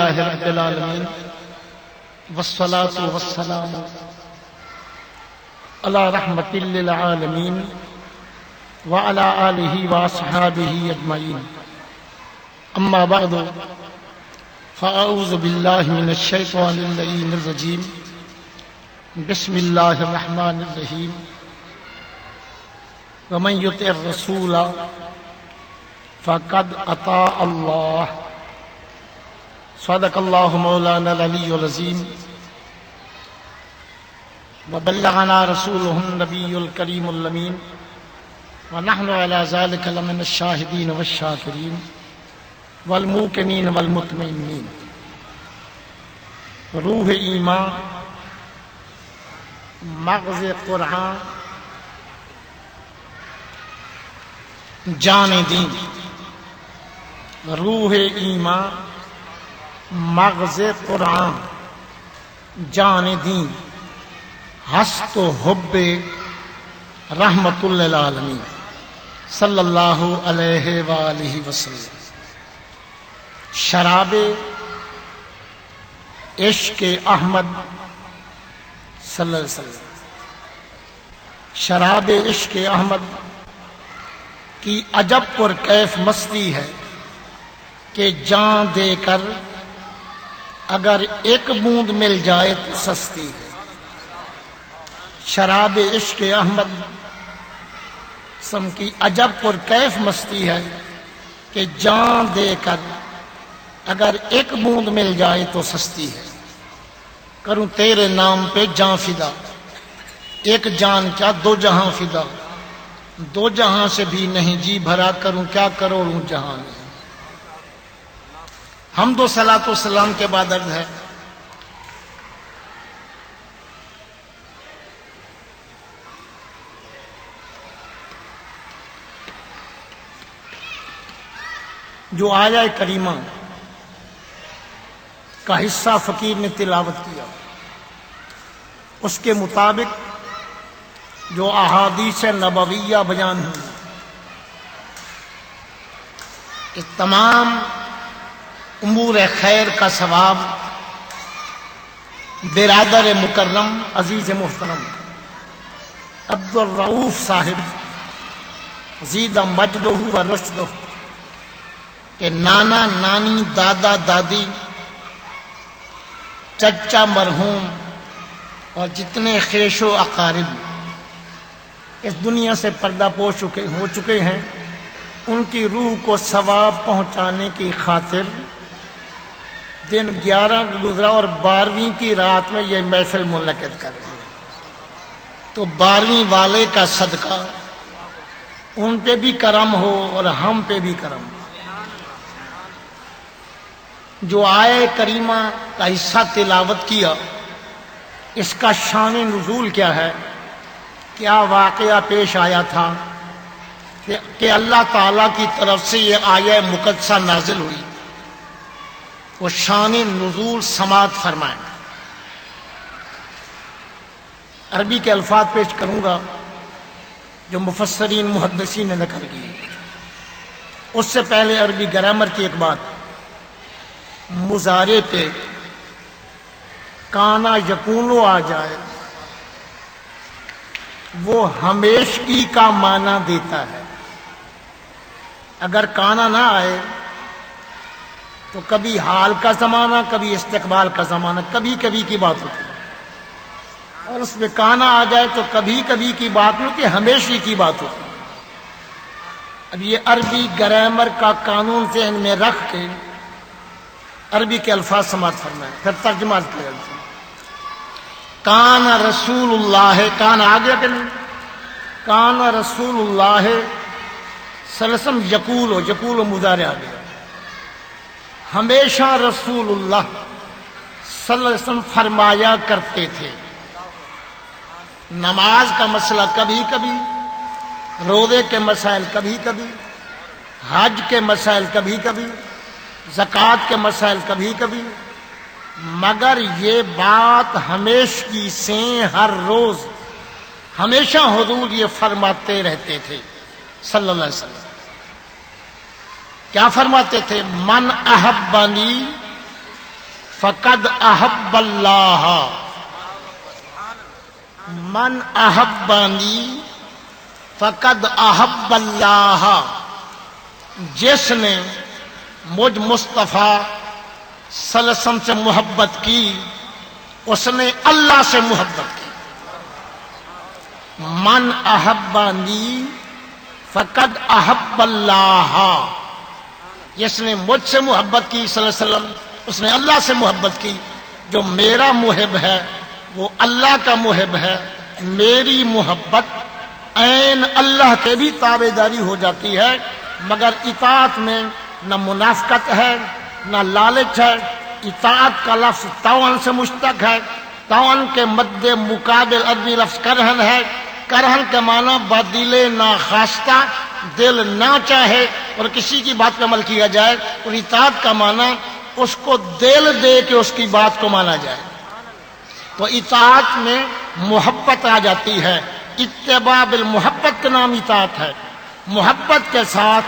للہ رب العالمین والصلاة والسلام علی رحمت للعالمین وعلی آلہ واصحابہ اجمعین اما بعد فاعوذ باللہ من الشیطان اللعین الرجیم بسم اللہ الرحمن الرحیم ومن یطع الرسول فقد اطاع اللہ صدق اللہ مولانا العلی العظیم وبلغنا رسولہ النبی الکریم الامین ونحن علی ذلک لمن الشاہدین والشاکرین والموقنین والمطمئنین. روح ایمان، مغز قرآن، جان دین. روح ایمان، مغز قرآن، جان دین، ہست و حب رحمت للعالمین صلی اللہ علیہ وآلہ وسلم. شراب عشق احمد صلی اللہ علیہ وسلم. شراب عشق احمد کی عجب پر کیف مستی ہے کہ جان دے کر اگر ایک بوند مل جائے تو سستی ہے. شراب عشق احمد سم کی عجب پر کیف مستی ہے کہ جان دے کر اگر ایک بوند مل جائے تو سستی ہے. کروں تیرے نام پہ جان فدا، ایک جان کیا دو جہاں فدا، دو جہاں سے بھی نہیں جی بھرا، کروں کیا کروڑوں جہان. حمد و صلاۃ و سلام کے بعد عرض ہے جو آیہ کریمہ کا حصہ فقیر نے تلاوت کیا، اس کے مطابق جو احادیث نبویہ بیان ہوئی، کہ تمام امور خیر کا ثواب برادر مکرم عزیز محترم عبدالرؤوف صاحب زید مجدہ و رشدہ کہ نانا نانی دادا دادی چچا مرحوم اور جتنے خیش و اقارب اس دنیا سے پردہ پوش ہو چکے ہیں، ان کی روح کو ثواب پہنچانے کی خاطر دن 11 گزرا اور 12ویں کی رات میں یہ محفل منعقد کر رہی ہے. تو 12ویں والے کا صدقہ ان پہ بھی کرم ہو اور ہم پہ بھی کرم ہو. جو آیہ کریمہ کا حصہ تلاوت کیا، اس کا شان نزول کیا ہے، کیا واقعہ پیش آیا تھا کہ اللہ تعالیٰ کی طرف سے یہ آیہ مقدسہ نازل ہوئی، وہ شان نزول سماعت فرمائیں. عربی کے الفاظ پیش کروں گا جو مفسرین محدثین نے نقل کیے. اس سے پہلے عربی گرامر کی ایک بات، مضارع پہ کانا یکونو آ جائے وہ ہمیشگی کا معنی دیتا ہے. اگر کانا نہ آئے تو کبھی حال کا زمانہ، کبھی استقبال کا زمانہ، کبھی کبھی کی بات ہوتی ہے. اور اس میں کانا آ جائے تو کبھی کبھی کی بات نہیں ہوتی، ہمیشہ کی بات ہوتی ہے. اب یہ عربی گرامر کا قانون ذہن میں رکھ کے عربی کے الفاظ سماعت فرمائیں، پھر ترجمہ کیا. کان رسول اللہ، کان آ گیا کہ نہیں؟ کان رسول اللہ صلی اللہ علیہ وسلم یقول مضارع آ گیا. ہمیشہ رسول اللہ صلی اللہ علیہ وسلم فرمایا کرتے تھے. نماز کا مسئلہ کبھی کبھی، روزے کے مسائل کبھی کبھی، حج کے مسائل کبھی کبھی، زکوٰۃ کے مسائل کبھی کبھی، مگر یہ بات ہمیشگی سے ہر روز ہمیشہ حضور یہ فرماتے رہتے تھے صلی اللہ علیہ وسلم. کیا فرماتے تھے؟ من احبنی فقد احب اللہ، من احبانی فقد احب اللہ، جس نے مجھ مصطفیٰ صلی اللہ علیہ وسلم سے محبت کی اس نے اللہ سے محبت کی۔ من احبانی فقد احب اللہ، جس نے مجھ سے محبت کی صلی اللہ علیہ وسلم اس نے اللہ سے محبت کی۔ جو میرا محب ہے وہ اللہ کا محب ہے۔ میری محبت عین اللہ کے بھی تابع داری ہو جاتی ہے، مگر اطاعت میں نہ منافقت ہے نہ لالچ ہے۔ اطاعت کا لفظ طوعن سے مشتق ہے، طوعن کے مد مقابل عربی لفظ کرہن ہے۔ کرہن کا معنی بدل ناخواستہ، دل نہ چاہے اور کسی کی بات پہ عمل کیا جائے، اور اطاعت کا معنی اس کو دل دے کے اس کی بات کو مانا جائے۔ تو اطاعت میں محبت آ جاتی ہے، اتباع بالمحبت کا نام اطاعت ہے۔ محبت کے ساتھ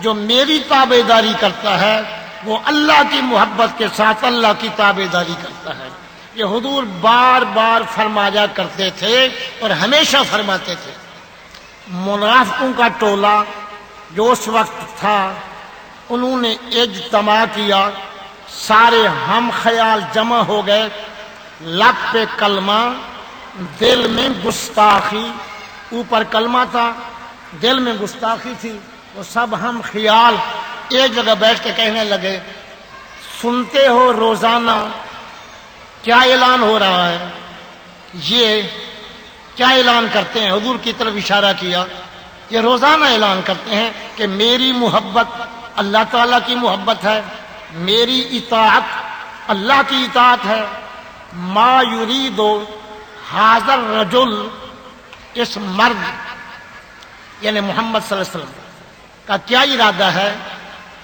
جو میری تابع داری کرتا ہے وہ اللہ کی محبت کے ساتھ اللہ کی تابع داری کرتا ہے۔ یہ حضور بار بار فرمایا کرتے تھے اور ہمیشہ فرماتے تھے۔ منافقوں کا ٹولہ جو اس وقت تھا انہوں نے اجتماع کیا، سارے ہم خیال جمع ہو گئے، لب پہ کلمہ دل میں گستاخی، اوپر کلمہ تھا دل میں گستاخی تھی، وہ سب ہم خیال ایک جگہ بیٹھ کے کہنے لگے، سنتے ہو روزانہ کیا اعلان ہو رہا ہے؟ یہ کیا اعلان کرتے ہیں؟ حضور کی طرف اشارہ کیا، یہ روزانہ اعلان کرتے ہیں کہ میری محبت اللہ تعالیٰ کی محبت ہے، میری اطاعت اللہ کی اطاعت ہے۔ ما یرید حاضر رجل، اس مرد یعنی محمد صلی اللہ علیہ وسلم کا کیا ارادہ ہے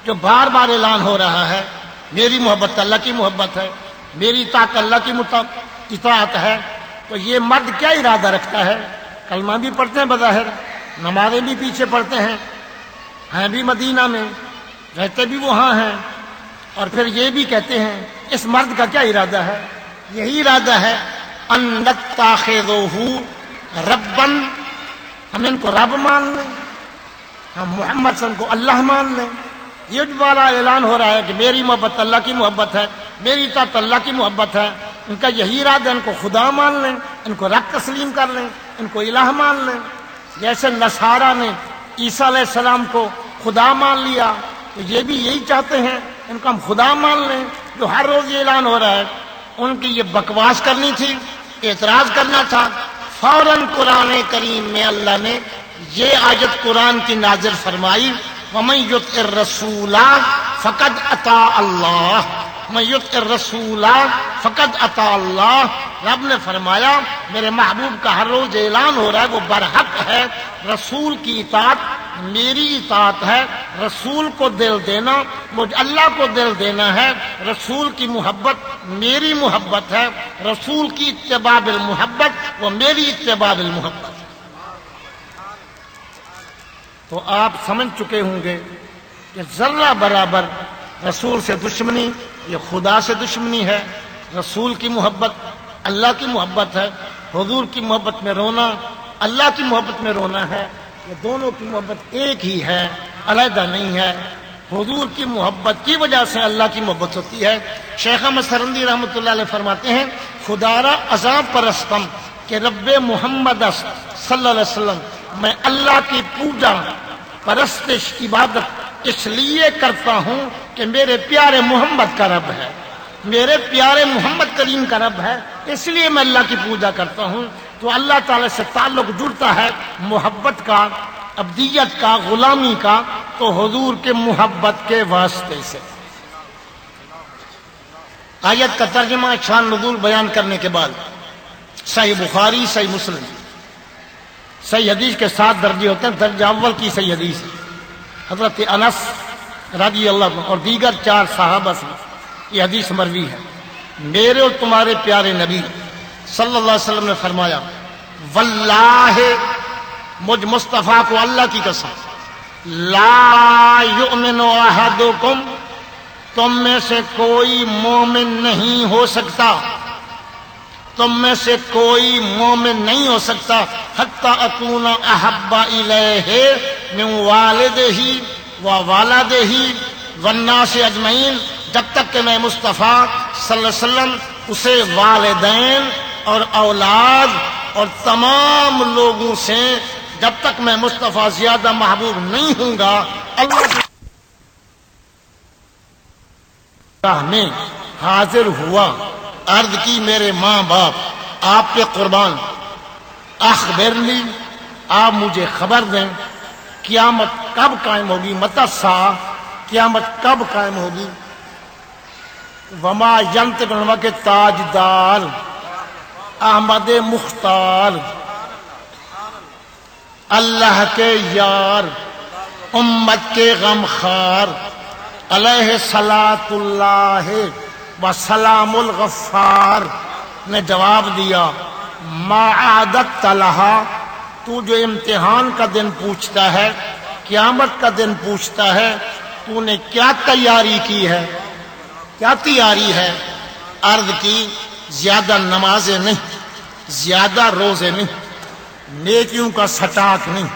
جو بار بار اعلان ہو رہا ہے میری محبت اللہ کی محبت ہے، میری اطاعت اللہ کی اطاعت ہے؟ تو یہ مرد کیا ارادہ رکھتا ہے؟ کلمہ بھی پڑھتے ہیں بظاہر، نمازیں بھی پیچھے پڑھتے ہیں بھی مدینہ میں، رہتے بھی وہاں ہیں، اور پھر یہ بھی کہتے ہیں اس مرد کا کیا ارادہ ہے؟ یہی ارادہ ہے ان نتخذہ ربا، ہم ان کو رب مان لیں، ہم محمد صلی اللہ علیہ وسلم کو اللہ مان لیں۔ یہ والا اعلان ہو رہا ہے کہ میری محبت اللہ کی محبت ہے، میری اطاعت اللہ کی محبت ہے۔ ان کا یہی ارادہ ہے ان کو خدا مان لیں، ان کو رب تسلیم کر لیں، ان کو الہ مان لیں۔ جیسے نصارہ نے عیسیٰ علیہ السلام کو خدا مان لیا، تو یہ بھی یہی چاہتے ہیں ان کو ہم خدا مان لیں۔ جو ہر روز یہ اعلان ہو رہا ہے، ان کی یہ بکواس کرنی تھی، اعتراض کرنا تھا۔ فوراً قرآن کریم میں اللہ نے یہ آیت قرآن کی نازل فرمائی، وَمَن يُطِعِ الرَّسُولَ فَقَدْ أَطَاعَ اللَّهَ، مَن يُطِعِ الرَّسُولَ فَقَدْ أَطَاعَ اللَّهَ۔ رب نے فرمایا میرے محبوب کا ہر روز اعلان ہو رہا ہے، وہ برحق ہے۔ رسول کی اطاعت میری اطاعت ہے، رسول کو دل دینا مجھ اللہ کو دل دینا ہے، رسول کی محبت میری محبت ہے، رسول کی اتباع بالمحبت وہ میری اتباع بالمحبت۔ تو آپ سمجھ چکے ہوں گے کہ ذرہ برابر رسول سے دشمنی یہ خدا سے دشمنی ہے۔ رسول کی محبت اللہ کی محبت ہے، حضور کی محبت میں رونا اللہ کی محبت میں رونا ہے۔ یہ دونوں کی محبت ایک ہی ہے، علیحدہ نہیں ہے۔ حضور کی محبت کی وجہ سے اللہ کی محبت ہوتی ہے۔ شیخ احمد سرندی رحمۃ اللہ علیہ فرماتے ہیں، خدارا عذاب پرستم کہ رب محمد صلی اللہ علیہ وسلم، میں اللہ کی پوجا پرستش عبادت اس لیے کرتا ہوں کہ میرے پیارے محمد کا رب ہے، میرے پیارے محمد کریم کا رب ہے، اس لیے میں اللہ کی پوجا کرتا ہوں۔ تو اللہ تعالی سے تعلق جڑتا ہے محبت کا، عبدیت کا، غلامی کا، تو حضور کے محبت کے واسطے سے۔ آیت کا ترجمہ شان نزول بیان کرنے کے بعد صحیح بخاری، صحیح مسلم، صحیح حدیث کے 7 درجے ہوتے ہیں، درجہ اول کی صحیح حدیث حضرت انس رضی اللہ عنہ اور دیگر 4 صحابہ سے یہ حدیث مروی ہے۔ میرے اور تمہارے پیارے نبی صلی اللہ علیہ وسلم نے فرمایا، واللہ، مجھ مصطفیٰ کو اللہ کی قسم، لا یؤمن احدکم، تم میں سے کوئی مومن نہیں ہو سکتا، تم میں سے کوئی مومن نہیں ہو سکتا حتی اکون احب الیہ من والدہ و والدہ والناس اجمعین، جب تک کہ میں مصطفیٰ صلی اللہ علیہ وسلم اسے والدین اور اولاد اور تمام لوگوں سے جب تک میں مصطفیٰ زیادہ محبوب نہیں ہوں گا۔ اللہ میں حاضر ہوا، عرض کی میرے ماں باپ آپ پہ قربان، اخبرنی، آپ مجھے خبر دیں قیامت کب قائم ہوگی، متی الساعہ، قیامت کب قائم ہوگی۔ وما ینطق عن الہویٰ کے تاجدار احمد مختار، اللہ کے یار، امت کے غمخوار، علیہ صلاۃ اللہ و سلام الغفار نے جواب دیا، ما عادت لہا، تو جو امتحان کا دن پوچھتا ہے، قیامت کا دن پوچھتا ہے، تو نے کیا تیاری کی ہے، کیا تیاری ہے؟ عرض کی زیادہ نمازیں نہیں، زیادہ روزے نہیں، نیکیوں کا سٹاک نہیں،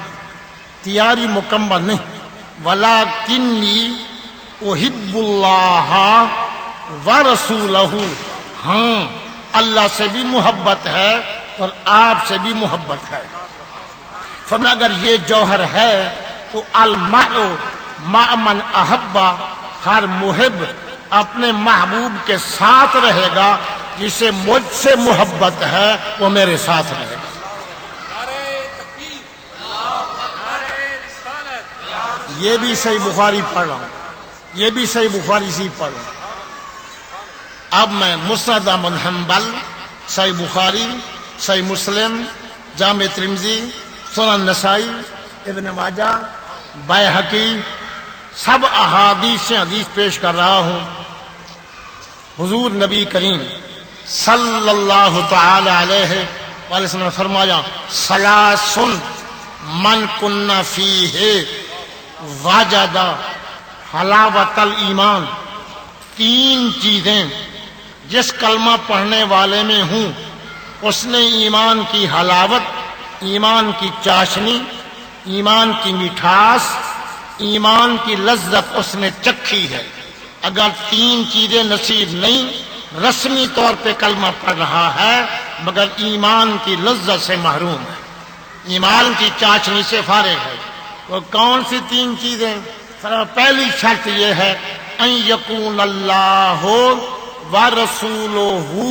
تیاری مکمل نہیں، ولیکنی احب اللہ ورسولہ، ہاں اللہ سے بھی محبت ہے اور آپ سے بھی محبت ہے۔ فرمایا اگر یہ جوہر ہے تو المرء مع من احب، ہر محب اپنے محبوب کے ساتھ رہے گا، جسے مجھ سے محبت ہے وہ میرے ساتھ رہے گا۔ یہ بھی صحیح بخاری پڑھ رہا ہوں، یہ بھی صحیح بخاری سے پڑھ رہا ہوں۔ اب میں مسند احمد حنبل، صحیح بخاری، صحیح مسلم، جامع ترمذی، سنن نسائی، ابن ماجہ، بیہقی، سب احادیث سے حدیث پیش کر رہا ہوں۔ حضور نبی کریم صلی اللہ تعالی علیہ وآلہ وسلم نے فرمایا، ثلاث من کن فیہ وجد حلاوت الایمان، تین چیزیں جس کلمہ پڑھنے والے میں ہوں اس نے ایمان کی حلاوت، ایمان کی چاشنی، ایمان کی مٹھاس، ایمان کی لذت اس نے چکھی ہے۔ اگر تین چیزیں نصیب نہیں، رسمی طور پہ کلمہ پڑھ رہا ہے مگر ایمان کی لذت سے محروم ہے، ایمان کی چاشنی سے فارغ ہے۔ وہ کون سی تین چیزیں؟ پہلی شرط یہ ہے ان یکون اللہ ورسولہ،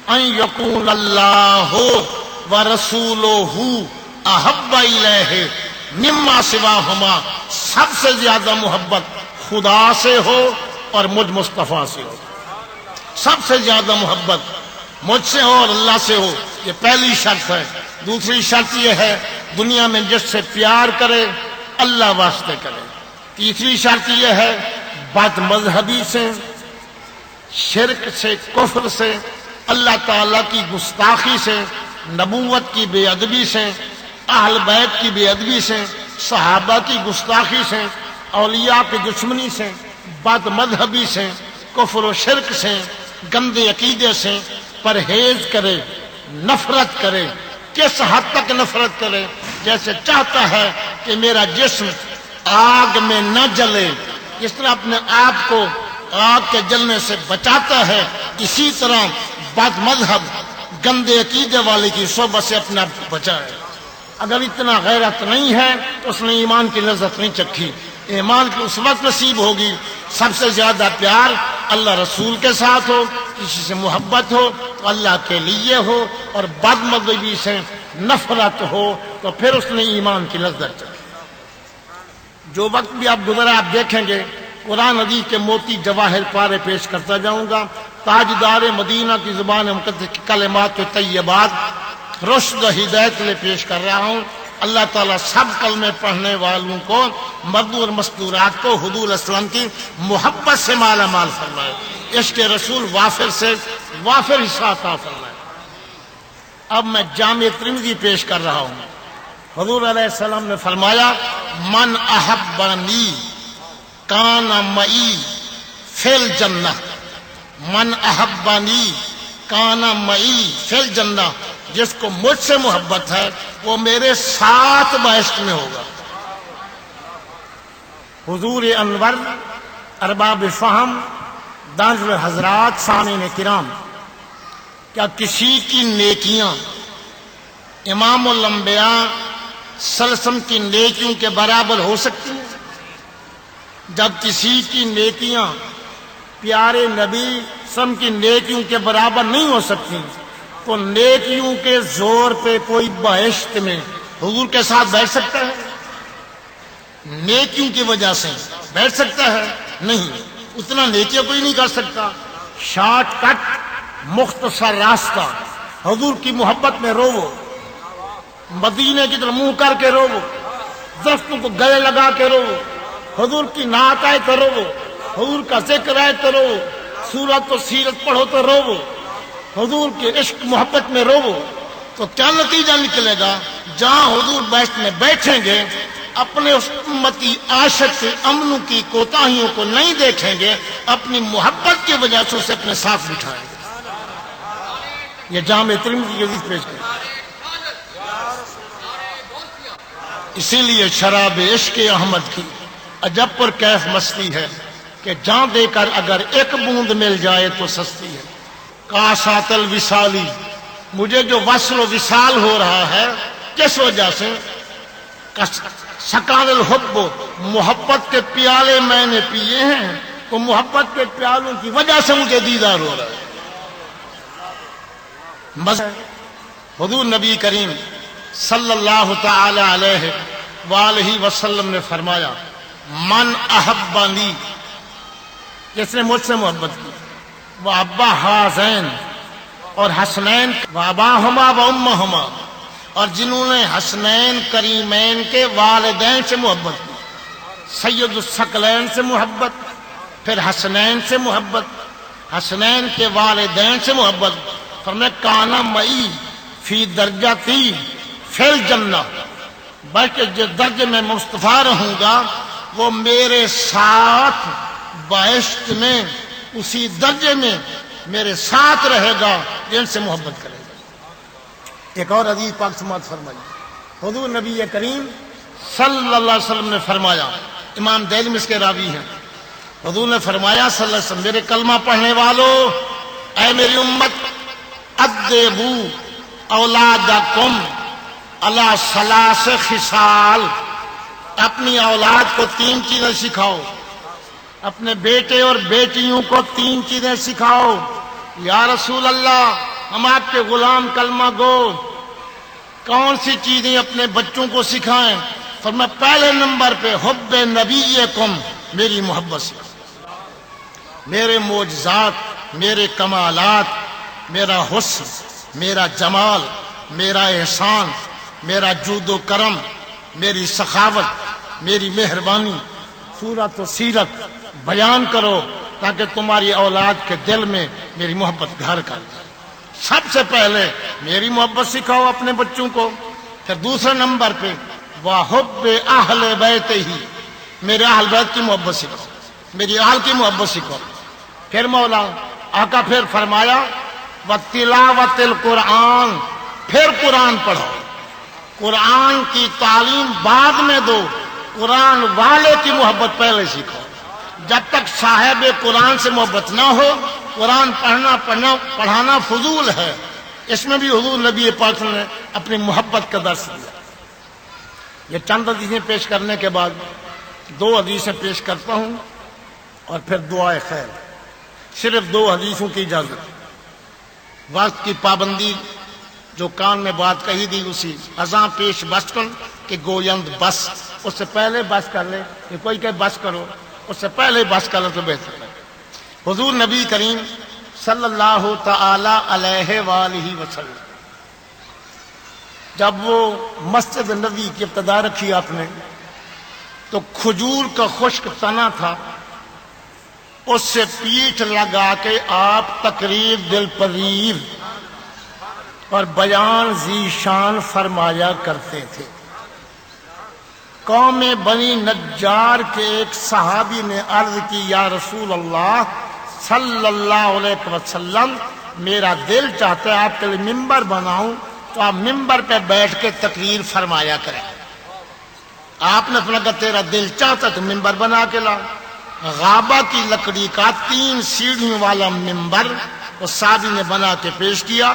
ان یکون اللہ ورسولہ احب الیہ مما سواہما، سب سے زیادہ محبت خدا سے ہو اور مجھ مصطفیٰ سے ہو، سب سے زیادہ محبت مجھ سے ہو اور اللہ سے ہو، یہ پہلی شرط ہے۔ دوسری شرط یہ ہے دنیا میں جس سے پیار کرے اللہ واسطے کرے۔ تیسری شرط یہ ہے بد مذہبی سے، شرک سے، کفر سے، اللہ تعالیٰ کی گستاخی سے، نبوت کی بے ادبی سے، اہل بیت کی بے ادبی سے، صحابہ کی گستاخی سے، اولیاء کی دشمنی سے، بد مذہبی سے، کفر و شرک سے، گندے عقیدے سے پرہیز کرے، نفرت کرے۔ کس حد تک نفرت کرے؟ جیسے چاہتا ہے کہ میرا جسم آگ میں نہ جلے، جس طرح اپنے آپ کو آگ کے جلنے سے بچاتا ہے، اسی طرح بد مذہب گندے عقیدے والے کی صحبت سے اپنے آپ کو بچائے۔ اگر اتنا غیرت نہیں ہے تو اس نے ایمان کی لذت نہیں چکھی۔ ایمان کی اس وقت نصیب ہوگی سب سے زیادہ پیار اللہ رسول کے ساتھ ہو، کسی سے محبت ہو تو اللہ کے لیے ہو، اور بد مذہبی سے نفرت ہو تو پھر اس نے ایمان کی لذت چکھی۔ جو وقت بھی آپ گزرا آپ دیکھیں گے قرآن حدیث کے موتی جواہر پارے پیش کرتا جاؤں گا۔ تاجدار مدینہ کی زبان مقدس کی کلمات و طیبات رشد و ہدایت لے پیش کر رہا ہوں۔ اللہ تعالیٰ سب کلمے پڑھنے والوں کو، مردوں مستورات کو حضور اسلام کی محبت سے مالا مال فرمائے، عشق رسول وافر سے وافر حصہ عطا فرمائے۔ اب میں جامع ترمذی پیش کر رہا ہوں۔ حضور علیہ السلام نے فرمایا من احبنی کان معی فی الجنہ، من احبنی کان معی فی الجنہ، جس کو مجھ سے محبت ہے وہ میرے ساتھ بہشت میں ہوگا۔ حضور انور، ارباب فہم، دانش حضرات، سامعین کرام، کیا کسی کی نیکیاں امام الانبیاء صلی اللہ علیہ وسلم کی نیکیوں کے برابر ہو سکتی ہیں؟ جب کسی کی نیکیاں پیارے نبی صلی اللہ علیہ وسلم کی نیکیوں کے برابر نہیں ہو سکتی تو نیکیوں کے زور پہ کوئی بہشت میں حضور کے ساتھ بیٹھ سکتا ہے؟ نیکیوں کی وجہ سے بیٹھ سکتا ہے؟ نہیں، اتنا نیکیاں کوئی نہیں کر سکتا۔ شارٹ کٹ، مختصر راستہ، حضور کی محبت میں روو، مدینے کی طرف منہ کر کے روو، درختوں کو گلے لگا کے روو، حضور کی نعت آئے تو روو، حضور کا ذکر آئے تو روو، سورت و سیرت پڑھو تو روو، حضور کے عشق محبت میں روو، تو کیا نتیجہ نکلے گا؟ جہاں حضور بیٹھ میں بیٹھیں گے اپنے اس امتی عاشق سے امنوں کی کوتاہیوں کو نہیں دیکھیں گے، اپنی محبت کی وجہ سے اسے اپنے ساتھ بٹھائیں گے۔ یہ جامع ترمذی کی حدیث پیش کریں۔ اسی لیے شراب عشق احمد کی عجب پر کیف مستی ہے کہ جان دے کر اگر ایک بوند مل جائے تو سستی ہے۔ کاسات الوصالی، مجھے جو وصل و وصال ہو رہا ہے کس وجہ سے؟ سکان الحب، محبت کے پیالے میں نے پیے ہیں تو محبت کے پیالوں کی وجہ سے مجھے دیدار ہو رہا ہے۔ حضور نبی کریم صلی اللہ تعالی علیہ وآلہ وسلم نے فرمایا، من احبنی، جس نے مجھ سے محبت کی، وہ ابا حسین اور حسنین و اباہما و امہما، اور جنہوں نے حسنین کریمین کے والدین سے محبت کی، سید الثقلین سے محبت، پھر حسنین سے محبت، حسنین کے والدین سے محبت، فرمایا کانا مئی فی درجتی فی الجنہ، بلکہ جس درجے میں مصطفیٰ رہوں گا وہ میرے ساتھ بہشت میں اسی درجے میں میرے ساتھ رہے گا جن سے محبت کرے گا۔ ایک اور حدیث پاک سماعت فرمائی، حضور نبی کریم صلی اللہ علیہ وسلم نے فرمایا، امام دہلوی اس کے راوی ہیں، حضور نے فرمایا صلی اللہ علیہ وسلم، میرے کلمہ پڑھنے والوں، اے میری امت، ادبو اولادکم علی ثلاث خصال، اپنی اولاد کو تین چیزیں سکھاؤ، اپنے بیٹے اور بیٹیوں کو تین چیزیں سکھاؤ۔ یا رسول اللہ، ہم آپ کے غلام کلمہ گو، کون سی چیزیں اپنے بچوں کو سکھائیں؟ فرمایا پہلے نمبر پہ حب نبیکم، میری محبت سکھاؤ، میرے معجزات، میرے کمالات، میرا حسن، میرا جمال، میرا احسان، میرا جود و کرم، میری سخاوت، میری مہربانی، صورت و سیرت بیان کرو تاکہ تمہاری اولاد کے دل میں میری محبت گھر کر جائے۔ سب سے پہلے میری محبت سکھاؤ اپنے بچوں کو، پھر دوسرے نمبر پہ وَحُبِّ أَهْلِ بَيْتِهِ، میرے اہل بیت کی محبت سکھاؤ، میری اہل کی محبت سکھاؤ۔ پھر مولا آقا پھر فرمایا وَتِلَاوَةِ الْقُرْآنِ، پھر قرآن پڑھو، قرآن کی تعلیم بعد میں دو، قرآن والے کی محبت پہلے سیکھو۔ جب تک صاحب قرآن سے محبت نہ ہو قرآن پڑھانا فضول ہے۔ اس میں بھی حضور نبی پاک نے اپنی محبت کا درس دیا۔ یہ چند حدیثیں پیش کرنے کے بعد دو حدیثیں پیش کرتا ہوں اور پھر دعائے خیر، صرف دو حدیثوں کی اجازت۔ وقت کی پابندی، جو کان میں بات کہی دی اسی اذاں پیش بس کن کہ گویند بس، اس سے پہلے بس کر لے، کہ کوئی کہ بس کرو، اس سے پہلے بس کر لے تو بہتر ہے۔ حضور نبی کریم صلی اللہ تعالی علیہ وآلہ وسلم جب وہ مسجد نبی کی ابتدا رکھی آپ نے تو کھجور کا خشک تنا تھا، اس سے پیٹھ لگا کے آپ تقریر دل پذیر اور بیان ذی شان فرمایا کرتے تھے۔ قوم بنی نجار کے ایک صحابی نے عرض کی یا رسول اللہ صلی اللہ علیہ وسلم میرا دل چاہتا ہے آپ کے لیے ممبر بناؤں تو آپ ممبر پہ بیٹھ کے تقریر فرمایا کریں. آپ نے فرمایا کہ تیرا دل چاہتا تو ممبر بنا کے لاؤ. غابہ کی لکڑی کا 3 سیڑھیوں والا ممبر اس صحابی نے بنا کے پیش کیا.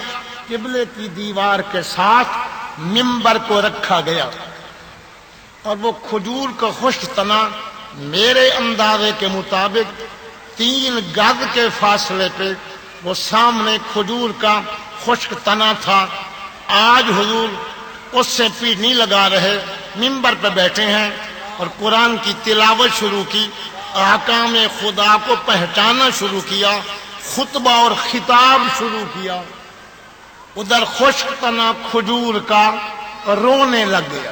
قبلے کی دیوار کے ساتھ ممبر کو رکھا گیا اور وہ کھجور کا خشک تنا میرے اندازے کے مطابق 3 گز کے فاصلے پہ وہ سامنے کھجور کا خشک تنا تھا. آج حضور اس سے پیٹ نہیں لگا رہے، ممبر پہ بیٹھے ہیں اور قرآن کی تلاوت شروع کی، احکام خدا کو پہچانا شروع کیا، خطبہ اور خطاب شروع کیا. ادھر خشک تنا کھجور کا رونے لگ گیا.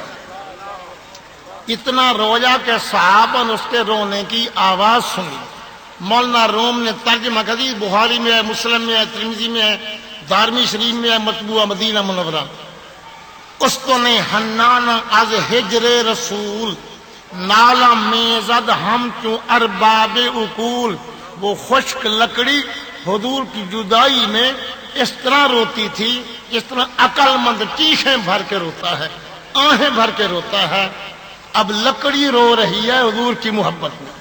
اتنا رویا کہ صحابہ نے اس کے رونے کی آواز سنی. مولانا روم نے ترجمہ کر دی، بخاری میں ہے، مسلم میں ہے، ترمذی میں ہے، دارمی شریف میں ہے، مطبوعہ مدینہ منورہ. استن حنان از ہجر رسول نالا میزد ہم تو ارباب عقول. وہ خشک لکڑی حضور کی جدائی میں اس طرح روتی تھی اس طرح عقل مند چیخیں بھر کے روتا ہے، آہیں بھر کے روتا ہے. اب لکڑی رو رہی ہے حضور کی محبت میں.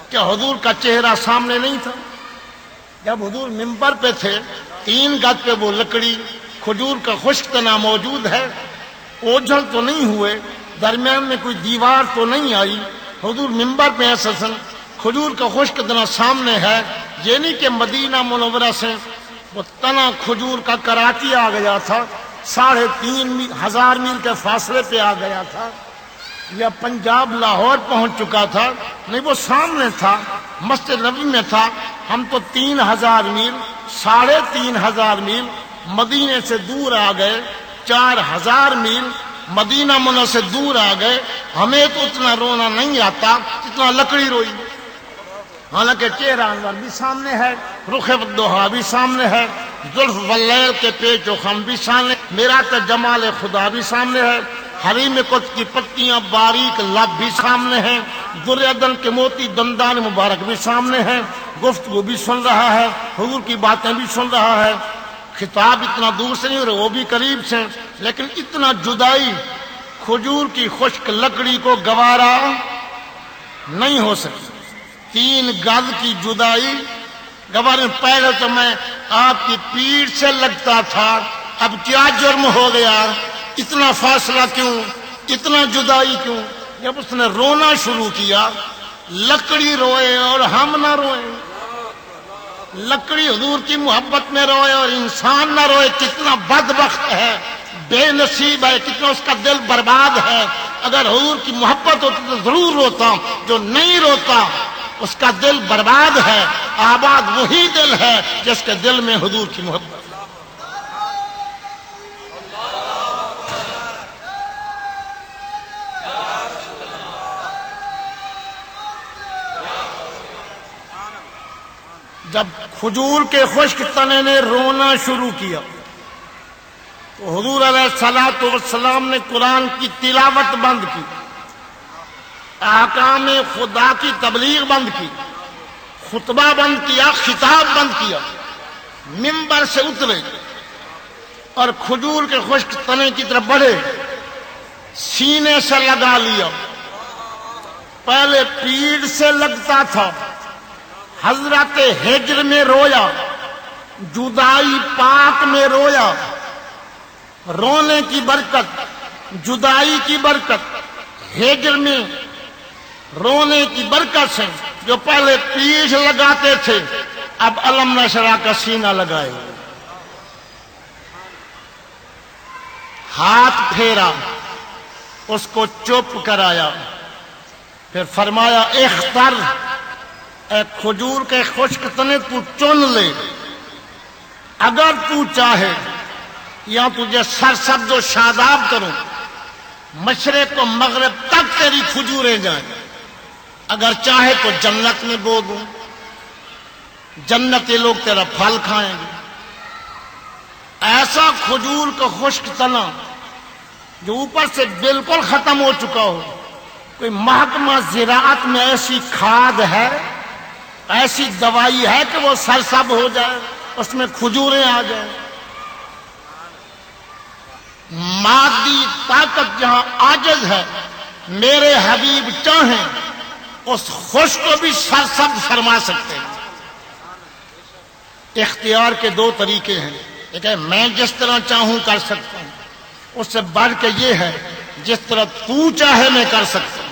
کیا حضور کا چہرہ سامنے نہیں تھا؟ جب حضور ممبر پہ تھے 3 گز پہ وہ لکڑی کھجور کا خشک تنا موجود ہے، اوجھل تو نہیں ہوئے، درمیان میں کوئی دیوار تو نہیں آئی. حضور ممبر پہ اساساً کھجور کا خشک تنا سامنے ہے. یہ نہیں کہ مدینہ منورہ سے وہ تنا کھجور کا کراچی آ گیا تھا، 3,500 میل کے فاصلے پہ آ گیا تھا، یا پنجاب لاہور پہنچ چکا تھا. نہیں، وہ سامنے تھا، مسجد نبوی میں تھا. ہم تو 3,000 میل 3,500 میل مدینے سے دور آ گئے، 4,000 میل مدینہ منورہ سے دور آ گئے. ہمیں تو اتنا رونا نہیں آتا جتنا لکڑی روئی. حالانکہ چہرہ انور بھی سامنے ہے، رخ الضحیٰ بھی سامنے ہے، زلف واللیل کے پیچ و خم بھی سامنے، میرات جمال خدا بھی سامنے ہے، حریم قدس کی پتیاں باریک لب بھی سامنے ہیں، در عدن کے موتی دندان مبارک بھی سامنے ہیں. گفتگو بھی سن رہا ہے، حضور کی باتیں بھی سن رہا ہے. خطاب اتنا دور سے نہیں ہو رہا، وہ بھی قریب سے، لیکن اتنا جدائی کھجور کی خشک لکڑی کو گوارا نہیں ہو سکی. 3 گز کی جدائی گوارا. پہلے تو میں آپ کی پیٹھ سے لگتا تھا، اب کیا جرم ہو گیا، اتنا فاصلہ کیوں، اتنا جدائی کیوں؟ جب اس نے رونا شروع کیا، لکڑی روئے اور ہم نہ روئے. لکڑی حضور کی محبت میں روئے اور انسان نہ روئے. کتنا بدبخت ہے، بے نصیب ہے، کتنا اس کا دل برباد ہے. اگر حضور کی محبت ہوتی تو ضرور روتا، جو نہیں روتا اس کا دل برباد ہے. آباد وہی دل ہے جس کے دل میں حضور کی محبت. جب کھجور کے خشک تنے نے رونا شروع کیا تو حضور علیہ الصلوۃ والسلام نے قرآن کی تلاوت بند کی، احکام خدا کی تبلیغ بند کی، خطبہ بند کیا، خطاب بند کیا. ممبر سے اترے اور کھجور کے خشک تنے کی طرف بڑھے، سینے سے لگا لیا. پہلے پیڑ سے لگتا تھا، حضرت ہجر میں رویا، جدائی پاک میں رویا. رونے کی برکت، جدائی کی برکت، ہجر میں رونے کی برکت سے جو پہلے پیٹھ لگاتے تھے اب علم نشرہ کا سینہ لگائے. ہاتھ پھیرا، اس کو چپ کرایا، پھر فرمایا اختر، اے کھجور کے خشک تنے تو چن لے، اگر تو چاہے یا تجھے سرسبز و شاداب کروں، مشرق و مغرب تک تیری کھجوریں جائیں. اگر چاہے تو جنت میں بو دوں، جنتی لوگ تیرا پھل کھائیں گے. ایسا کھجور کا خشک تنا جو اوپر سے بالکل ختم ہو چکا ہو، کوئی محکمہ زراعت میں ایسی کھاد ہے، ایسی دوائی ہے کہ وہ سرسب ہو جائے، اس میں کھجوریں آ جائیں؟ مادی طاقت جہاں عاجز ہے، میرے حبیب چاہیں اس خشک کو بھی سرسبز فرما سکتے ہیں۔ اختیار کے دو طریقے ہیں، ایک ہے میں جس طرح چاہوں کر سکتا ہوں، اس سے بڑھ کے یہ ہے جس طرح تو چاہے میں کر سکتا ہوں۔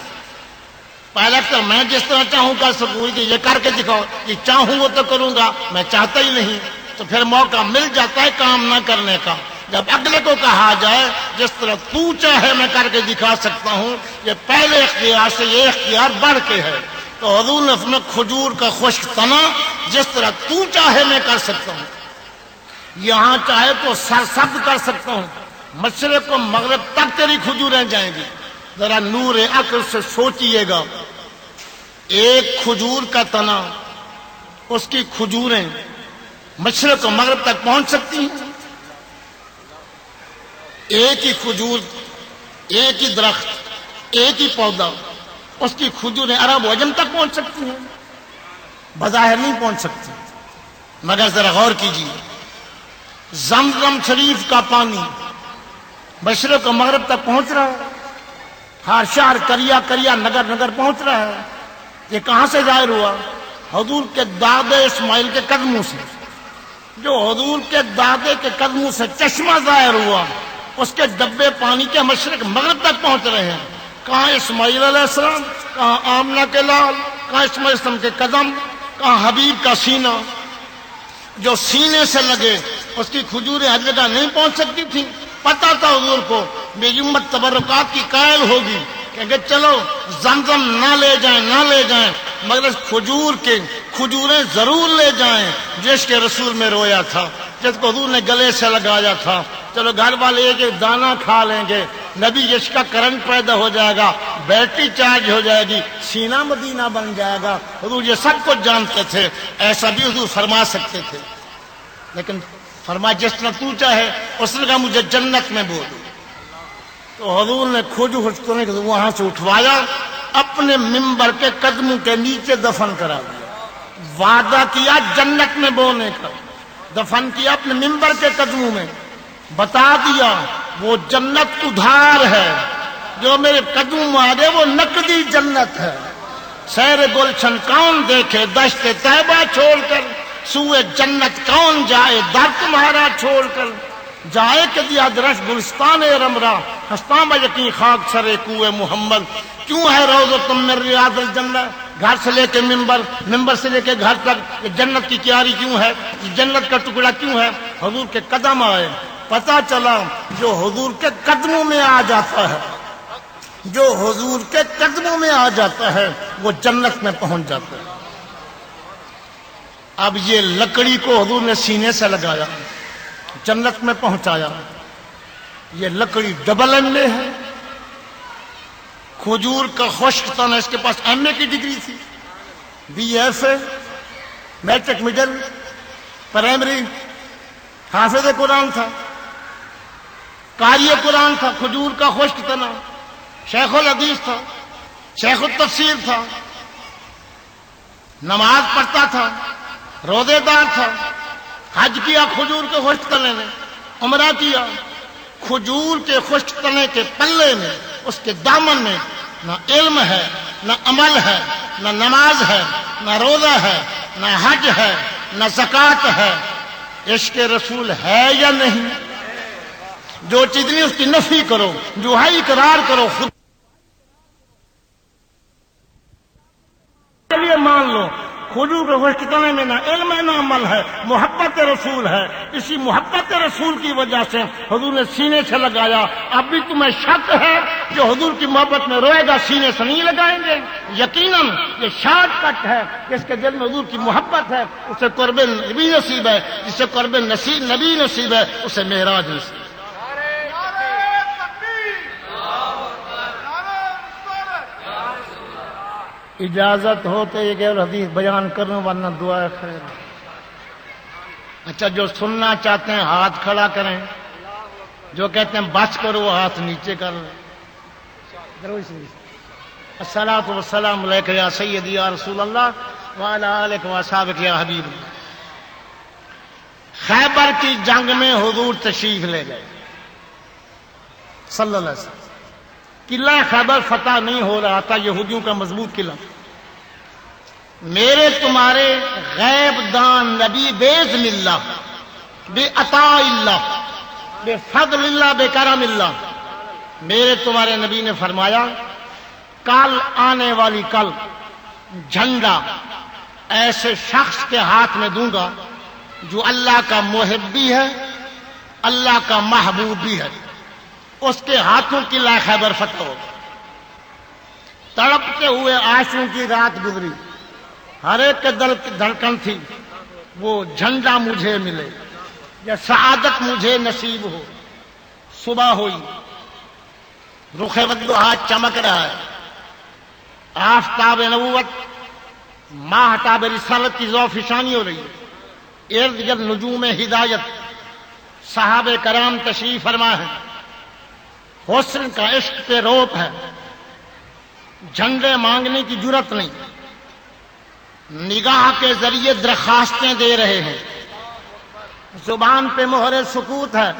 پہلا تو میں جس طرح چاہوں کر سکوں، کہ یہ کر کے دکھاؤ، یہ چاہوں وہ تو کروں گا، میں چاہتا ہی نہیں، تو پھر موقع مل جاتا ہے کام نہ کرنے کا۔ جب اگلے کو کہا جائے جس طرح تو چاہے میں کر کے دکھا سکتا ہوں، یہ پہلے اختیار سے یہ اختیار بڑھ کے ہے۔ تو حضور نے اپنے کھجور کا خشک تنا جس طرح تو چاہے میں کر سکتا ہوں، یہاں چاہے تو سرسبز کر سکتا ہوں، مشرق و مغرب تک تیری کھجوریں جائیں گی۔ ذرا نور عقل سے سوچئے گا، ایک کھجور کا تنا، اس کی کھجوریں مشرق و مغرب تک پہنچ سکتی ہیں؟ ایک ہی کھجور، ایک ہی درخت، ایک ہی پودا، اس کی کھجوریں عرب و عجم تک پہنچ سکتی ہیں؟ بظاہر نہیں پہنچ سکتی، مگر ذرا غور کیجیے، زمزم شریف کا پانی مشرق و مغرب تک پہنچ رہا ہے، ہر شہر کریا کریا نگر نگر پہنچ رہا ہے۔ یہ کہاں سے ظاہر ہوا؟ حضور کے دادے اسماعیل کے قدموں سے۔ جو حضور کے دادے کے قدموں سے چشمہ ظاہر ہوا، اس کے ڈبے پانی کے مشرق مغرب تک پہنچ رہے ہیں۔ کہاں اسماعیل علیہ السلام، کہاں آمنہ کے لال، کہاں اسماعیل علیہ السلام کے قدم، کہاں حبیب کا سینہ۔ جو سینے سے لگے اس کی کھجوریں ہر جگہ نہیں پہنچ سکتی تھیں، پتا تھا حضور کو میری امت تبرکات کی قائل ہوگی کہ چلو زمزم نہ لے جائیں نہ لے جائیں، مگر کھجور کے کھجوریں ضرور لے جائیں جس کے رسول میں رویا تھا، جس کو حضور نے گلے سے لگایا تھا۔ چلو گھر والے ایک ایک دانہ کھا لیں گے، نبی جس کا کرنٹ پیدا ہو جائے گا، بیٹری چارج ہو جائے گی، سینہ مدینہ بن جائے گا۔ حضور یہ سب کچھ جانتے تھے، ایسا بھی حضور فرما سکتے تھے، لیکن فرما جس طرح تو چاہے، اس نے کہا مجھے جنت میں بول۔ تو حضور نے کھجور خشکنے کے وہاں سے اٹھوایا، اپنے منبر کے قدموں کے نیچے دفن کرا دیا، وعدہ کیا جنت میں بونے کا، دفن کیا اپنے منبر کے قدموں میں، بتا دیا وہ جنت ادھار ہے، جو میرے قدموں میں آ گئے وہ نقدی جنت ہے۔ سیر گلشن کون دیکھے دشت طیبہ چھوڑ کر، سوئے جنت کون جائے در تمہارا چھوڑ کر، جائے کہ دیا درش گلستان رمرا، ہستاں با یقین خاک سرے کوئے محمد۔ کیوں ہے روضہ تم میں ریاض الجنہ، گھر سے لے کے منبر، منبر سے لے کے گھر تک، یہ جنت کی کیاری کیوں ہے، یہ جنت کا ٹکڑا کیوں ہے؟ حضور کے قدم آئے، پتا چلا جو حضور کے قدموں میں آ جاتا ہے، جو حضور کے قدموں میں آ جاتا ہے وہ جنت میں پہنچ جاتا ہے۔ اب یہ لکڑی کو حضور نے سینے سے لگایا، جنت میں پہنچایا۔ یہ لکڑی ڈبل ایم اے ہے، کھجور کا خشک تنا، اس کے پاس ایم اے کی ڈگری تھی، B F A, matric middle, primary, حافظ قرآن تھا، قاری قرآن تھا، کھجور کا خشک تنا، شیخ الحدیث تھا، شیخ التفسیر تھا، نماز پڑھتا تھا، روزے دار تھا، حج کیا کھجور کے خشک تنے نے، عمرہ کیا، کھجور کے خشک تنے کے پلے میں، اس کے دامن میں نہ علم ہے، نہ عمل ہے، نہ نماز ہے، نہ روزہ ہے، نہ حج ہے، نہ زکوٰۃ ہے۔ عشق رسول ہے یا نہیں؟ جو چیز نہیں اس کی نفی کرو، جو ہے اقرار کرو، خود کے لیے مان لو۔ کھجور کے خشک تنے میں نہ علم ہے نہ عمل ہے، محبت رسول ہے۔ اسی محبت رسول کی وجہ سے حضور نے سینے سے لگایا۔ اب بھی تمہیں شک ہے جو حضور کی محبت میں روئے گا سینے سے نہیں لگائیں گے؟ یقیناً یہ شارٹ کٹ ہے، جس کے دل میں حضور کی محبت ہے اسے قرب نبی نصیب ہے، جسے قرب نبی نصیب ہے اسے معراج نصیب ہے۔ اجازت ہو تو یہ غیر حدیث بیان کروں، ورنہ دعا خیر۔ اچھا، جو سننا چاہتے ہیں ہاتھ کھڑا کریں، جو کہتے ہیں بس کرو ہاتھ نیچے کر لیں۔ الصلاۃ والسلام علیک یا سیدی یا رسول اللہ وعلی آلک و اصحابک یا حبیب اللہ۔ خیبر کی جنگ میں حضور تشریف لے گئے صلی اللہ علیہ وسلم۔ قلعہ خیبر فتح نہیں ہو رہا تھا، یہودیوں کا مضبوط قلعہ۔ میرے تمہارے غیب دان نبی باذن اللہ، بعطاء اللہ، بفضل اللہ، بکرم اللہ، میرے تمہارے نبی نے فرمایا کل آنے والی کل جھنڈا ایسے شخص کے ہاتھ میں دوں گا جو اللہ کا محب بھی ہے، اللہ کا محبوب بھی ہے، اس کے ہاتھوں قلعہ خیبر فتح ہوگا۔ تڑپتے ہوئے آنسوں کی رات گزری، ہر ایک کے دل کی دھڑکن تھی وہ جھنڈا مجھے ملے یا سعادت مجھے نصیب ہو۔ صبح ہوئی، رخ والضحیٰ چمک رہا ہے، آفتاب نبوت ماہتاب رسالت کی ذو فشانی ہو رہی ہے، ارد گرد نجوم ہدایت صحابہ کرام تشریف فرما ہے، حسن کا عشق پہ روپ ہے، جھنڈے مانگنے کی جرت نہیں، نگاہ کے ذریعے درخواستیں دے رہے ہیں، زبان پہ مہر سکوت ہے،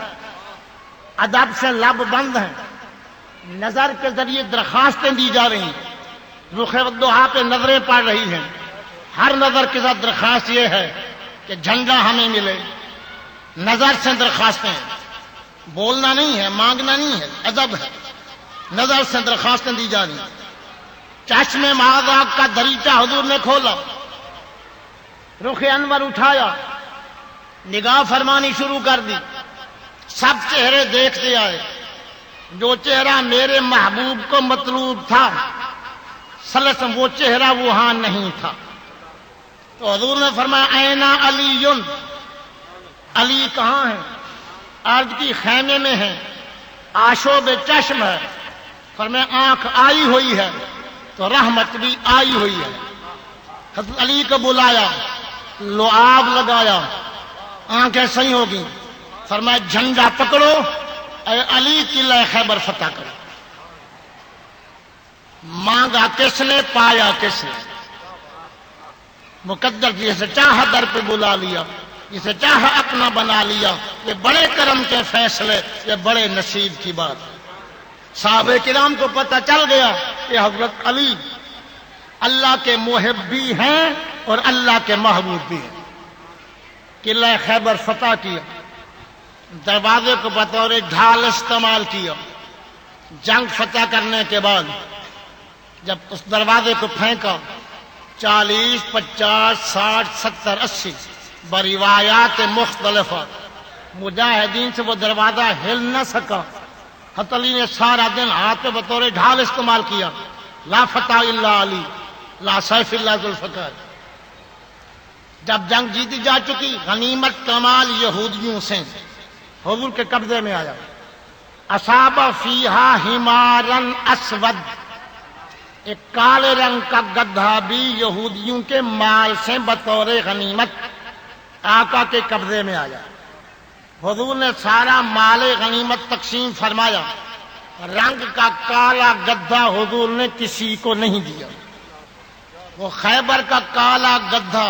ادب سے لب بند ہیں، نظر کے ذریعے درخواستیں دی جا رہی ہیں، رخ والضحیٰ پہ نظریں پڑ رہی ہیں، ہر نظر کے ساتھ درخواست یہ ہے کہ جھنڈا ہمیں ملے، نظر سے درخواستیں ہیں، بولنا نہیں ہے، مانگنا نہیں ہے، ادب ہے، نظر سے درخواستیں دی جا رہی ہیں۔ چشم معذاق کا دریچہ حضور نے کھولا، رخ انور اٹھایا، نگاہ فرمانی شروع کر دی، سب چہرے دیکھتے آئے، جو چہرہ میرے محبوب کو مطلوب تھا صلی اللہ علیہ وسلم وہ چہرہ وہاں نہیں تھا۔ تو حضور نے فرمایا اینا علی، علی کہاں ہے؟ عرض کی خیمے میں ہے، آشوب چشم ہے، فرمایا آنکھ آئی ہوئی ہے تو رحمت بھی آئی ہوئی ہے۔ حضرت علی کو بلایا، لعاب لگایا، آنکھیں صحیح ہوگی، فرمایا جھنڈا پکڑو، اے علی قلعہ خیبر فتح کرو۔ مانگا کس نے، پایا کس نے؟ مقدر جسے چاہا در پہ بلا لیا، جسے چاہا اپنا بنا لیا، یہ بڑے کرم کے فیصلے، یہ بڑے نصیب کی بات۔ صحابہ کرام کو پتہ چل گیا کہ حضرت علی اللہ کے محب بھی ہیں اور اللہ کے محبوب بھی ہیں۔ قلعہ خیبر فتح کیا، دروازے کو بطور ڈھال استعمال کیا۔ جنگ فتح کرنے کے بعد جب اس دروازے کو پھینکا، 40، 50، 60، 70، 80 بروایات مختلفہ مجاہدین سے وہ دروازہ ہل نہ سکا۔ حضرت علی نے سارا دن ہاتھ پہ بطور ڈھال استعمال کیا، لا فتح الا علی، لا سیف الا ذوالفقار۔ جب جنگ جیتی جا چکی، غنیمت کمال یہودیوں سے حضور کے قبضے میں آیا۔ اصاب فیہا حمارن اسود، ایک کالے رنگ کا گدھا بھی یہودیوں کے مال سے بطور غنیمت آقا کے قبضے میں آیا۔ حضور نے سارا مال غنیمت تقسیم فرمایا، رنگ کا کالا گدھا حضور نے کسی کو نہیں دیا۔ وہ خیبر کا کالا گدھا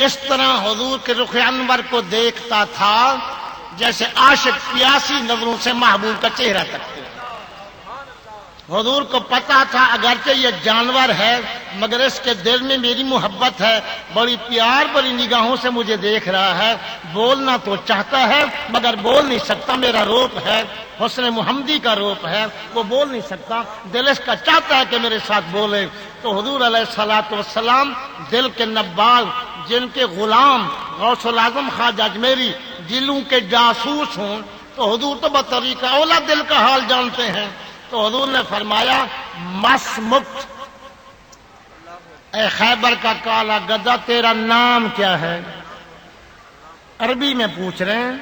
اس طرح حضور کے رخ انور کو دیکھتا تھا جیسے عاشق پیاسی نظروں سے محبوب کا چہرہ تکتے ہیں۔ حضور کو پتا تھا اگرچہ یہ جانور ہے مگر اس کے دل میں میری محبت ہے، بڑی پیار بڑی نگاہوں سے مجھے دیکھ رہا ہے، بولنا تو چاہتا ہے مگر بول نہیں سکتا، میرا روپ ہے، حسن محمدی کا روپ ہے، وہ بول نہیں سکتا، دل اس کا چاہتا ہے کہ میرے ساتھ بولے۔ تو حضور علیہ الصلوۃ والسلام دل کے نبال، جن کے غلام غوث الاعظم خواجہ اجمیری دلوں کے جاسوس ہوں، تو حضور تو بطریقہ اولا دل کا حال جانتے ہیں۔ تو حضور نے فرمایا مس مکت، اے خیبر کا کالا گدھا تیرا نام کیا ہے؟ عربی میں پوچھ رہے ہیں،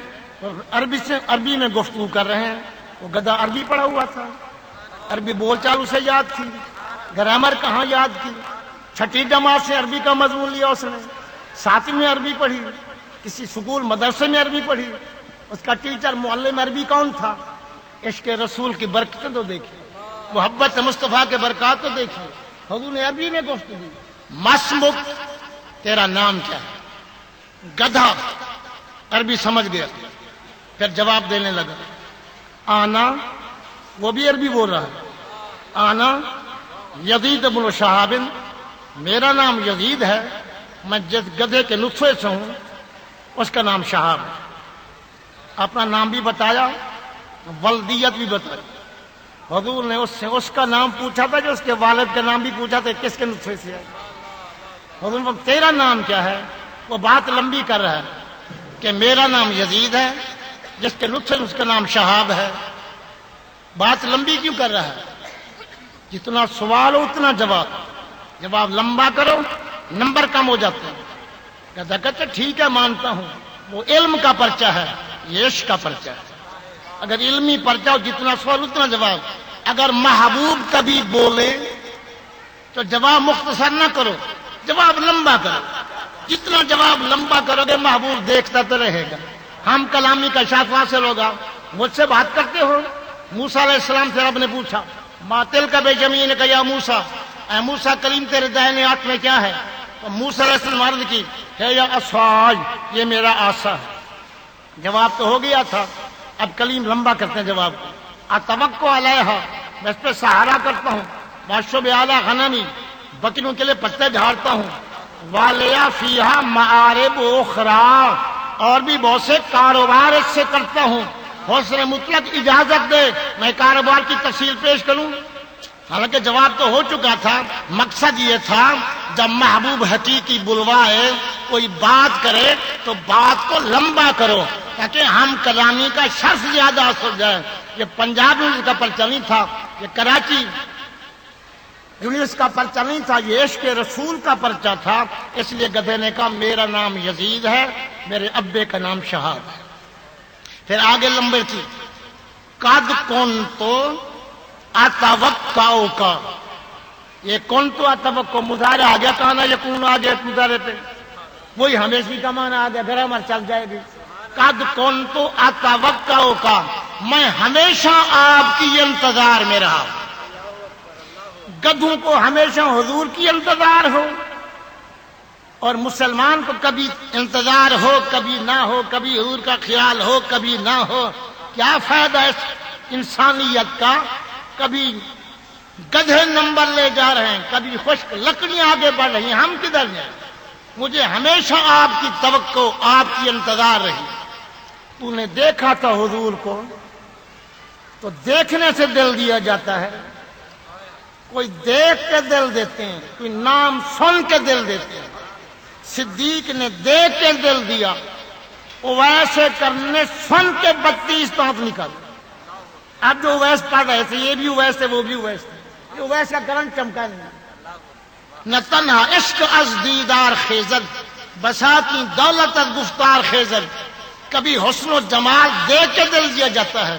عربی میں گفتگو کر رہے ہیں۔ وہ گدھا عربی پڑھا ہوا تھا، عربی بول چال اسے یاد تھی، گرامر کہاں یاد کی؟ چھٹی جماعت سے عربی کا مضمون لیا اس نے، 7ویں میں عربی پڑھی، کسی سکول مدرسے میں عربی پڑھی، اس کا ٹیچر معلم عربی کون تھا؟ عشق رسول کی برکتیں تو دیکھیں۔ محبت مصطفیٰ کے برکات تو دیکھیے. حضور نے عربی میں گفتگو. مسمک تیرا نام کیا ہے؟ گدھا عربی سمجھ گیا, پھر جواب دینے لگا. آنا, وہ بھی عربی بول رہا ہے. آنا یزید بن شہاب, میرا نام یزید ہے, میں جس گدھے کے نطفے سے ہوں اس کا نام شہاب ہے. اپنا نام بھی بتایا, ولدیت بھی بتائی. حضور نے اس سے اس کا نام پوچھا تھا جو اس کے والد کا نام بھی پوچھا تھا, کس کے نطفے سے ہے. حضور نے تیرا نام کیا ہے؟ وہ بات لمبی کر رہا ہے کہ میرا نام یزید ہے, جس کے نطفے اس کا نام شہاب ہے. بات لمبی کیوں کر رہا ہے؟ جتنا سوال ہو اتنا جواب. جواب لمبا کرو نمبر کم ہو جاتے ہیں. کہتا ٹھیک ہے مانتا ہوں, وہ علم کا پرچہ ہے, یہ عشق کا پرچہ ہے. اگر علمی پرچہ ہو جتنا سوال اتنا جواب. اگر محبوب کبھی بولے تو جواب مختصر نہ کرو, جواب لمبا کرو. جتنا جواب لمبا کرو گے محبوب دیکھتا تو رہے گا. ہم کلامی کا شاف حاصل ہوگا. مجھ سے بات کرتے ہو, موسیٰ علیہ السلام سے رب نے پوچھا ماتل کا بے جمین کا یا موسیٰ, اے موسیٰ کلیم تیرے دائنے ہاتھ میں کیا ہے؟ تو موسیٰ علیہ السلام عرض کی ہے یا عصای, یہ میرا عصا ہے. جواب تو ہو گیا تھا. اب کلیم لمبا کرتے ہیں جواب کو. اتوقع علیہا, میں اس پہ سہارا کرتا ہوں. باشب اعلیٰ غنمی, بکریوں کے لیے پتے جھاڑتا ہوں. والیا فیہا معارب اخرى, اور بھی بہت سے کاروبار اس سے کرتا ہوں. حسن مطلق اجازت دے میں کاروبار کی تفصیل پیش کروں. حالانکہ جواب تو ہو چکا تھا. مقصد یہ تھا جب محبوب حقیقی بلوائے, کوئی بات کرے تو بات کو لمبا کرو تاکہ ہم کلامی کا شرف زیادہ ہو جائے. یہ پنجاب یونیورسٹی کا پرچہ نہیں تھا, یہ کراچی یونیورسٹی کا پرچہ نہیں تھا, یہ عشق رسول کا پرچہ تھا. اس لیے گدھے نے کہا میرا نام یزید ہے, میرے ابے کا نام شہاب ہے. پھر آگے لمبے کی قد کنتو اتوقع کا, یہ کنتو اتوقع مضارع آ گیا, کانا یکون آ گیا مضارع پہ, وہی ہمیشہ کا معنی آ گیا, گرامر چل جائے گی. قد کنتو اتوقع کا, میں ہمیشہ آپ کی انتظار میں رہا. گدھوں کو ہمیشہ حضور کی انتظار ہو, اور مسلمان کو کبھی انتظار ہو کبھی نہ ہو, کبھی حضور کا خیال ہو کبھی نہ ہو. کیا فائدہ اس انسانیت کا؟ کبھی گدھے نمبر لے جا رہے ہیں, کبھی خشک لکڑیاں آگے بڑھ رہی ہیں, ہم کدھر جائیں؟ مجھے ہمیشہ آپ کی توقع, آپ کی انتظار رہی. تو نے دیکھا تھا حضور کو تو دیکھنے سے دل دیا جاتا ہے. کوئی دیکھ کے دل دیتے ہیں, کوئی نام سن کے دل دیتے ہیں. صدیق نے دیکھ کے دل دیا, ویسے کرنے سن کے 32 دانت نکالے. اب جو اویس پڑھ رہے تھے, یہ بھی اویس تھے وہ بھی اویس تھے, یہ اویس کا کرنٹ چمکا نہیں. نہ تنہا عشق از دیدار خیزد, بساتی دولت از گفتار خیزد. کبھی حسن و جمال دیکھ کے دل دیا جاتا ہے,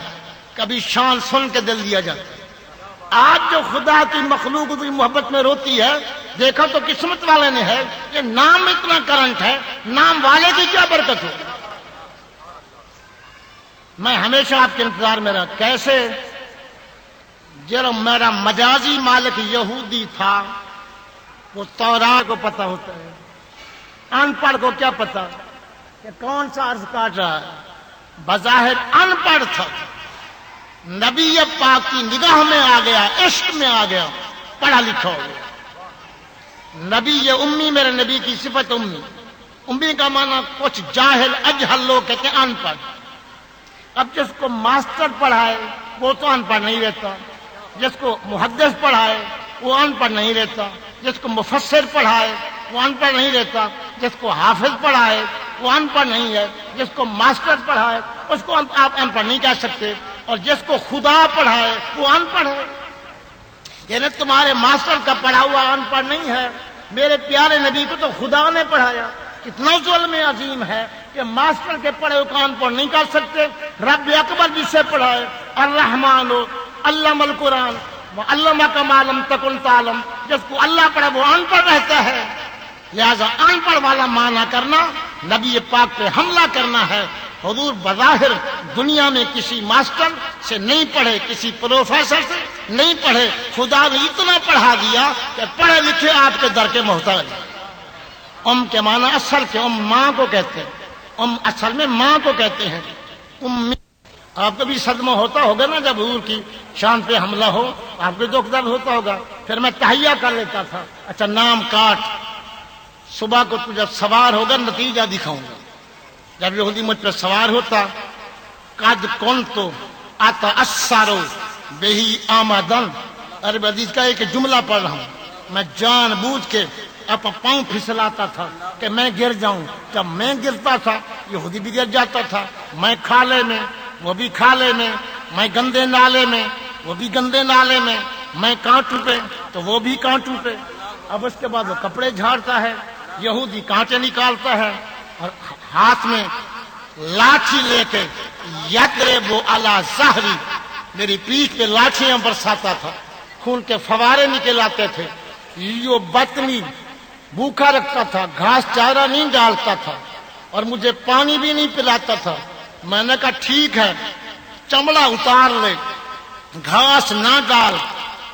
کبھی شان سن کے دل دیا جاتا ہے. آج جو خدا کی مخلوق کی محبت میں روتی ہے, دیکھا تو قسمت والے نے ہے. یہ نام اتنا کرنٹ ہے, نام والے کی کیا برکت ہو. میں ہمیشہ آپ کے انتظار میں رہا. کیسے؟ جب میرا مجازی مالک یہودی تھا, وہ تورات کو پتہ ہوتا ہے, ان پڑھ کو کیا پتا کہ کون سا عرض کاٹ رہا ہے. بظاہر ان پڑھ تھا, نبی پاک کی نگاہ میں آ گیا, عشق میں آ گیا, پڑھا لکھا ہو گیا. نبی یہ امی, میرے نبی کی صفت امی. امی کا معنی کچھ جاہل اجہل لوگ کہتے ہیں ان پڑھ. اب جس کو ماسٹر پڑھائے وہ تو ان پڑھ نہیں رہتا, جس کو محدث پڑھائے وہ ان پڑھ نہیں رہتا, جس کو مفسر پڑھائے وہ ان پڑھ نہیں رہتا, جس کو حافظ پڑھائے وہ ان پڑھ نہیں ہے, جس کو ماسٹر پڑھائے اس کو آپ ان پڑھ نہیں کہہ سکتے, اور جس کو خدا پڑھائے وہ ان پڑھ ہے. یعنی تمہارے ماسٹر کا پڑھا ہوا ان پڑھ نہیں ہے, میرے پیارے نبی کو تو خدا نے پڑھایا. کتنا ظلم عظیم ہے کہ ماسٹر کے پڑھے ہوئے کو ان پڑھ نہیں کر سکتے. رب اکبر جس سے پڑھائے, الرحمن علم القرآن وعلمک ما لم تکن تعلم, جس کو اللہ پڑھے وہ ان پڑھ رہتا ہے. لہذا ان پڑھ والا معنی کرنا نبی پاک پہ حملہ کرنا ہے. حضور بظاہر دنیا میں کسی ماسٹر سے نہیں پڑھے, کسی پروفیسر سے نہیں پڑھے، خدا نے اتنا پڑھا دیا کہ پڑھے لکھے آپ کے در کے محتاج۔ کے معنی اصل کے ماں کو کہتے ہیں، اصل میں ماں کو کہتے ہیں امی۔ آپ کو بھی صدمہ ہوتا ہوگا نا جب حضور کی شان پہ حملہ ہو، آپ کو دکھ درد ہوتا ہوگا۔ پھر میں تہیہ کر لیتا تھا، اچھا نام کاٹ، صبح کو تو جب سوار ہوگا نتیجہ دکھاؤں گا۔ جب یہودی مجھ پہ سوار ہوتا، قد کنت اتأثر بہ آمدن، عربی حدیث کا ایک جملہ پڑھ رہا ہوں، میں جان بوجھ کے اپنا پاؤں پھسلاتا تھا کہ میں گر جاؤں۔ جب میں گرتا تھا یہودی بھی گر جاتا تھا، میں کھالے میں وہ بھی کھالے میں، میں گندے نالے میں وہ بھی گندے نالے میں، میں کانٹوں پہ تو وہ بھی کانٹوں پہ۔ اب اس کے بعد وہ کپڑے جھاڑتا ہے، یہودی کانٹے نکالتا ہے اور ہاتھ میں لاٹھی لے کے یضرب علی ظہری، میری پیٹھ پہ لاٹھیاں برساتا تھا، خون کے فوارے نکل آتے تھے۔ یہ بطنی بھوکا رکھتا تھا، گھاس چارہ نہیں ڈالتا تھا اور مجھے پانی بھی نہیں پلاتا تھا۔ میں نے کہا ٹھیک ہے، چمڑا اتار لے، گھاس نہ ڈال،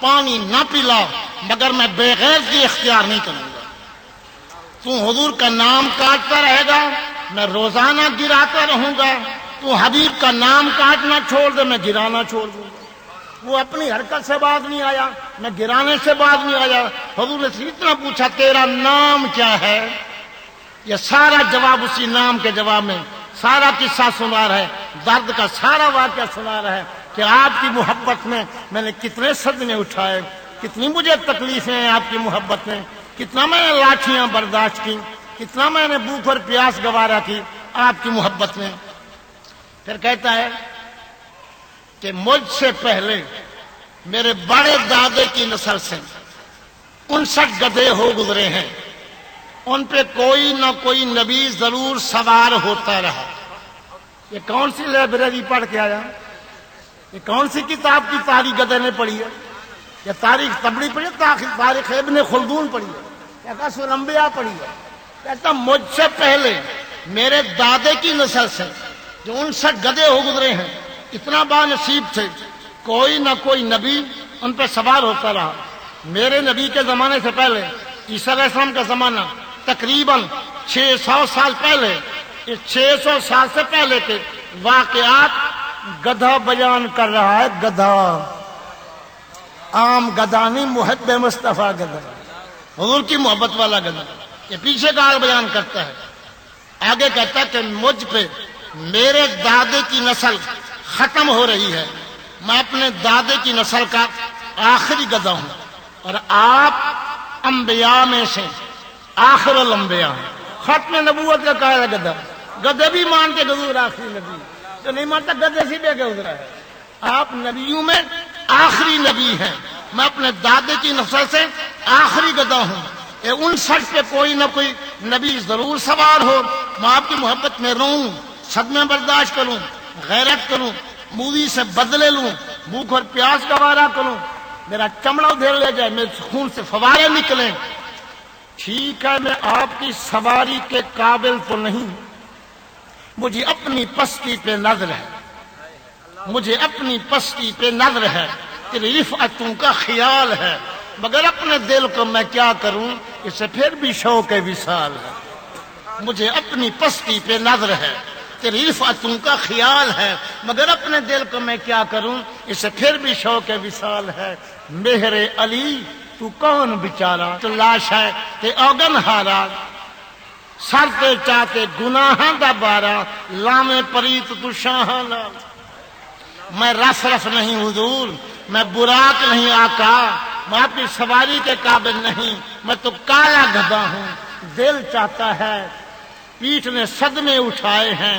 پانی نہ پلا، مگر میں بغیر کی اختیار نہیں کروں گا۔ تو حضور کا نام کاٹتا رہے گا، میں روزانہ گراتا رہوں گا۔ تو حبیب کا نام کاٹنا چھوڑ دے، میں گرانا چھوڑ دوں گا۔ وہ اپنی حرکت سے بعد نہیں آیا، میں گرانے سے بعد نہیں آیا۔ حضور نے سے اتنا پوچھا تیرا نام کیا ہے؟ یہ سارا جواب اسی نام کے جواب میں، سارا قصہ سنا رہا ہے، درد کا سارا واقعہ سنا رہا ہے کہ آپ کی محبت میں نے کتنے صدمے اٹھائے، کتنی مجھے تکلیفیں ہیں آپ کی محبت میں، کتنا میں نے لاٹھیاں برداشت کی، کتنا میں نے بھوک اور پیاس گوارا کی آپ کی محبت میں۔ پھر کہتا ہے کہ مجھ سے پہلے میرے بڑے دادے کی نسل سے 59 گدھے ہو گزرے ہیں، ان پہ کوئی نہ کوئی نبی ضرور سوار ہوتا رہا۔ یہ کون سی لائبریری پڑھ کے آیا؟ یہ کون سی کتاب کی تاریخ گدھے نے پڑھی ہے؟ یہ تاریخ تبڑی پڑھی ہے، تاریخ ابن خلدون پڑھی ہے، یا قصص الانبیاء پڑھی ہے؟ کہتا مجھ سے پہلے میرے دادے کی نسل سے جو 59 گدھے ہو گزرے ہیں، اتنا با نصیب تھے، کوئی نہ کوئی نبی ان پہ سوار ہوتا رہا۔ میرے نبی کے زمانے سے پہلے، عیسیٰ علیہ السلام کا زمانہ تقریباً 600 سال پہلے، اس 600 سال سے پہلے کے واقعات گدھا بیان کر رہا ہے۔ گدھا، عام گدھا نہیں، محب مصطفیٰ گدھا، حضور کی محبت والا گدھا۔ یہ پیچھے کا حال بیان کرتا ہے۔ آگے کہتا ہے کہ مجھ پہ میرے دادے کی نسل ختم ہو رہی ہے، میں اپنے دادے کی نسل کا آخری گدھا ہوں، اور آپ انبیاء میں سے آخر الانبیاء ہیں۔ ختم نبوت کا کہا ہے گدھا، گدھے بھی مانتے حضور آخری نبی، جو نہیں مانتا گدھے سے بے گزرا ہے۔ آپ نبیوں میں آخری نبی ہیں، میں اپنے دادے کی نسل سے آخری گدھا ہوں۔ 59 پہ کوئی نہ کوئی نبی ضرور سوار ہو، میں آپ کی محبت میں رہوں، صدمے برداشت کروں، غیرت کروں، موذی سے بدلے لوں، بھوک اور پیاس گوارا کروں، میرا چمڑا ادھیڑ لے جائے، میرے خون سے فوارے نکلیں۔ ٹھیک ہے، میں آپ کی سواری کے قابل تو نہیں، مجھے اپنی پستی پہ نظر ہے، مجھے اپنی پستی پہ نظر ہے، تیری رفعتوں کا خیال ہے، مگر اپنے دل کو میں کیا کروں، اسے پھر بھی شوق وصال ہے۔ مجھے اپنی پستی پہ نظر ہے، تیری رفعتوں کا خیال ہے، مگر اپنے دل کو میں کیا کروں، اسے پھر بھی شوق وصال ہے۔ مہر علی تو کون بیچارہ، تو لاش ہے تے اوگن ہارا، سر تے چاہتے گناہاں دا بارا، لامے پریت تو شاہاں لال۔ میں رف رف نہیں حضور، میں براق نہیں آقا، میں آپ کی سواری کے قابل نہیں، میں تو کالا گدھا ہوں۔ دل چاہتا ہے، پیٹھ نے صدمے اٹھائے ہیں،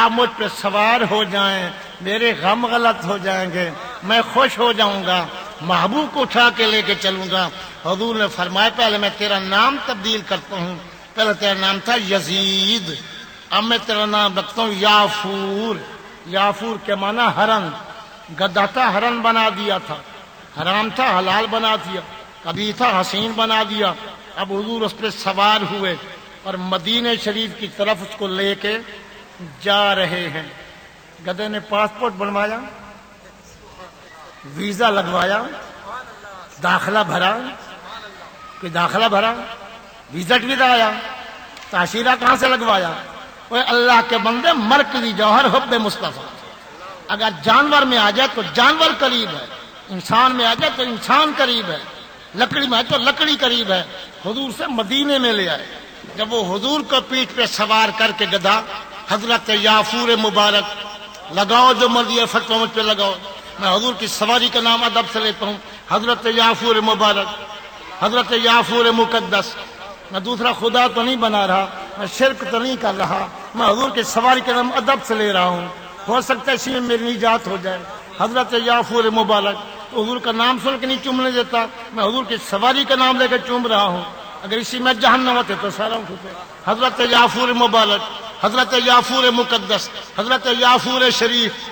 آپ مجھ پہ سوار ہو جائیں، میرے غم غلط ہو جائیں گے، میں خوش ہو جاؤں گا، محبوب کو اٹھا کے لے کے چلوں گا۔ حضور نے فرمایا پہلے میں تیرا نام تبدیل کرتا ہوں، پہلے تیرا نام تھا یزید، اب میں تیرا نام رکھتا ہوں یافور۔ یافور کے معنی ہرن، گدھا تھا ہرن بنا دیا تھا، حرام تھا حلال بنا دیا، کبھی تھا حسین بنا دیا۔ اب حضور اس پہ سوار ہوئے اور مدینہ شریف کی طرف اس کو لے کے جا رہے ہیں۔ گدھے نے پاسپورٹ بنوایا، ویزا لگوایا، داخلہ بھرا کہ داخلہ بھرا، وزٹ بھی آیا، تاشیرہ کہاں سے لگوایا؟ وہ اللہ کے بندے، مرکزی جوہر حب مصطفیٰ اگر جانور میں آ جائے تو جانور قریب ہے، انسان میں آ جائے تو انسان قریب ہے، لکڑی میں آئے تو لکڑی قریب ہے۔ حضور سے مدینے میں لے آئے، جب وہ حضور کو پیٹھ پہ سوار کر کے گدھا، حضرت یافور مبارک، لگاؤ جو مرضی ہے فتویٰ مجھ پہ لگاؤ، میں حضور کی سواری کا نام ادب سے لیتا ہوں، حضرت یافور مبارک، حضرت یافور مقدس۔ میں دوسرا خدا تو نہیں بنا رہا، میں شرک تو نہیں کر رہا، میں حضور کی سواری کا نام ادب سے لے رہا ہوں، ہو سکتا ہے اسی میں میری نجات ہو جائے۔ حضرت یافور مبارک، تو حضور کا نام سن کے نہیں چومنے دیتا، میں حضور کی سواری کا نام لے کے چوم رہا ہوں، اگر اسی میں جہنم ہوتے تو سارا کچھ۔ حضرت یافور مبارک، حضرت یافور مقدس، حضرت یافور شریف،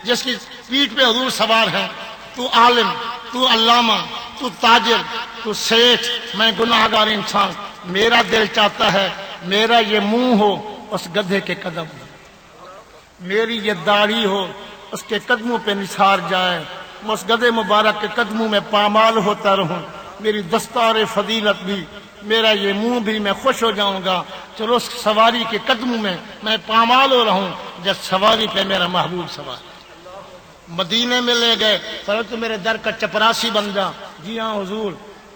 جس کی پیٹھ پہ حضور سوار ہیں، تو عالم، تو علامہ، تو تاجر، تو سیٹھ، میں گناہ گار انسان، میرا دل چاہتا ہے میرا یہ منہ ہو اس گدھے کے قدم، میری یہ داڑھی ہو اس کے قدموں پہ نثار جائے، میں اس گدھے مبارک کے قدموں میں پامال ہوتا رہوں، میری دستار فضیلت بھی، میرا یہ منہ بھی، میں خوش ہو جاؤں گا، چلو اس سواری کے قدموں میں پامال ہو رہوں جب سواری پہ میرا محبوب سوار۔ مدینے میں لے گئے، فرمایا تو میرے در کا چپراسی بن جا۔ جی ہاں حضور،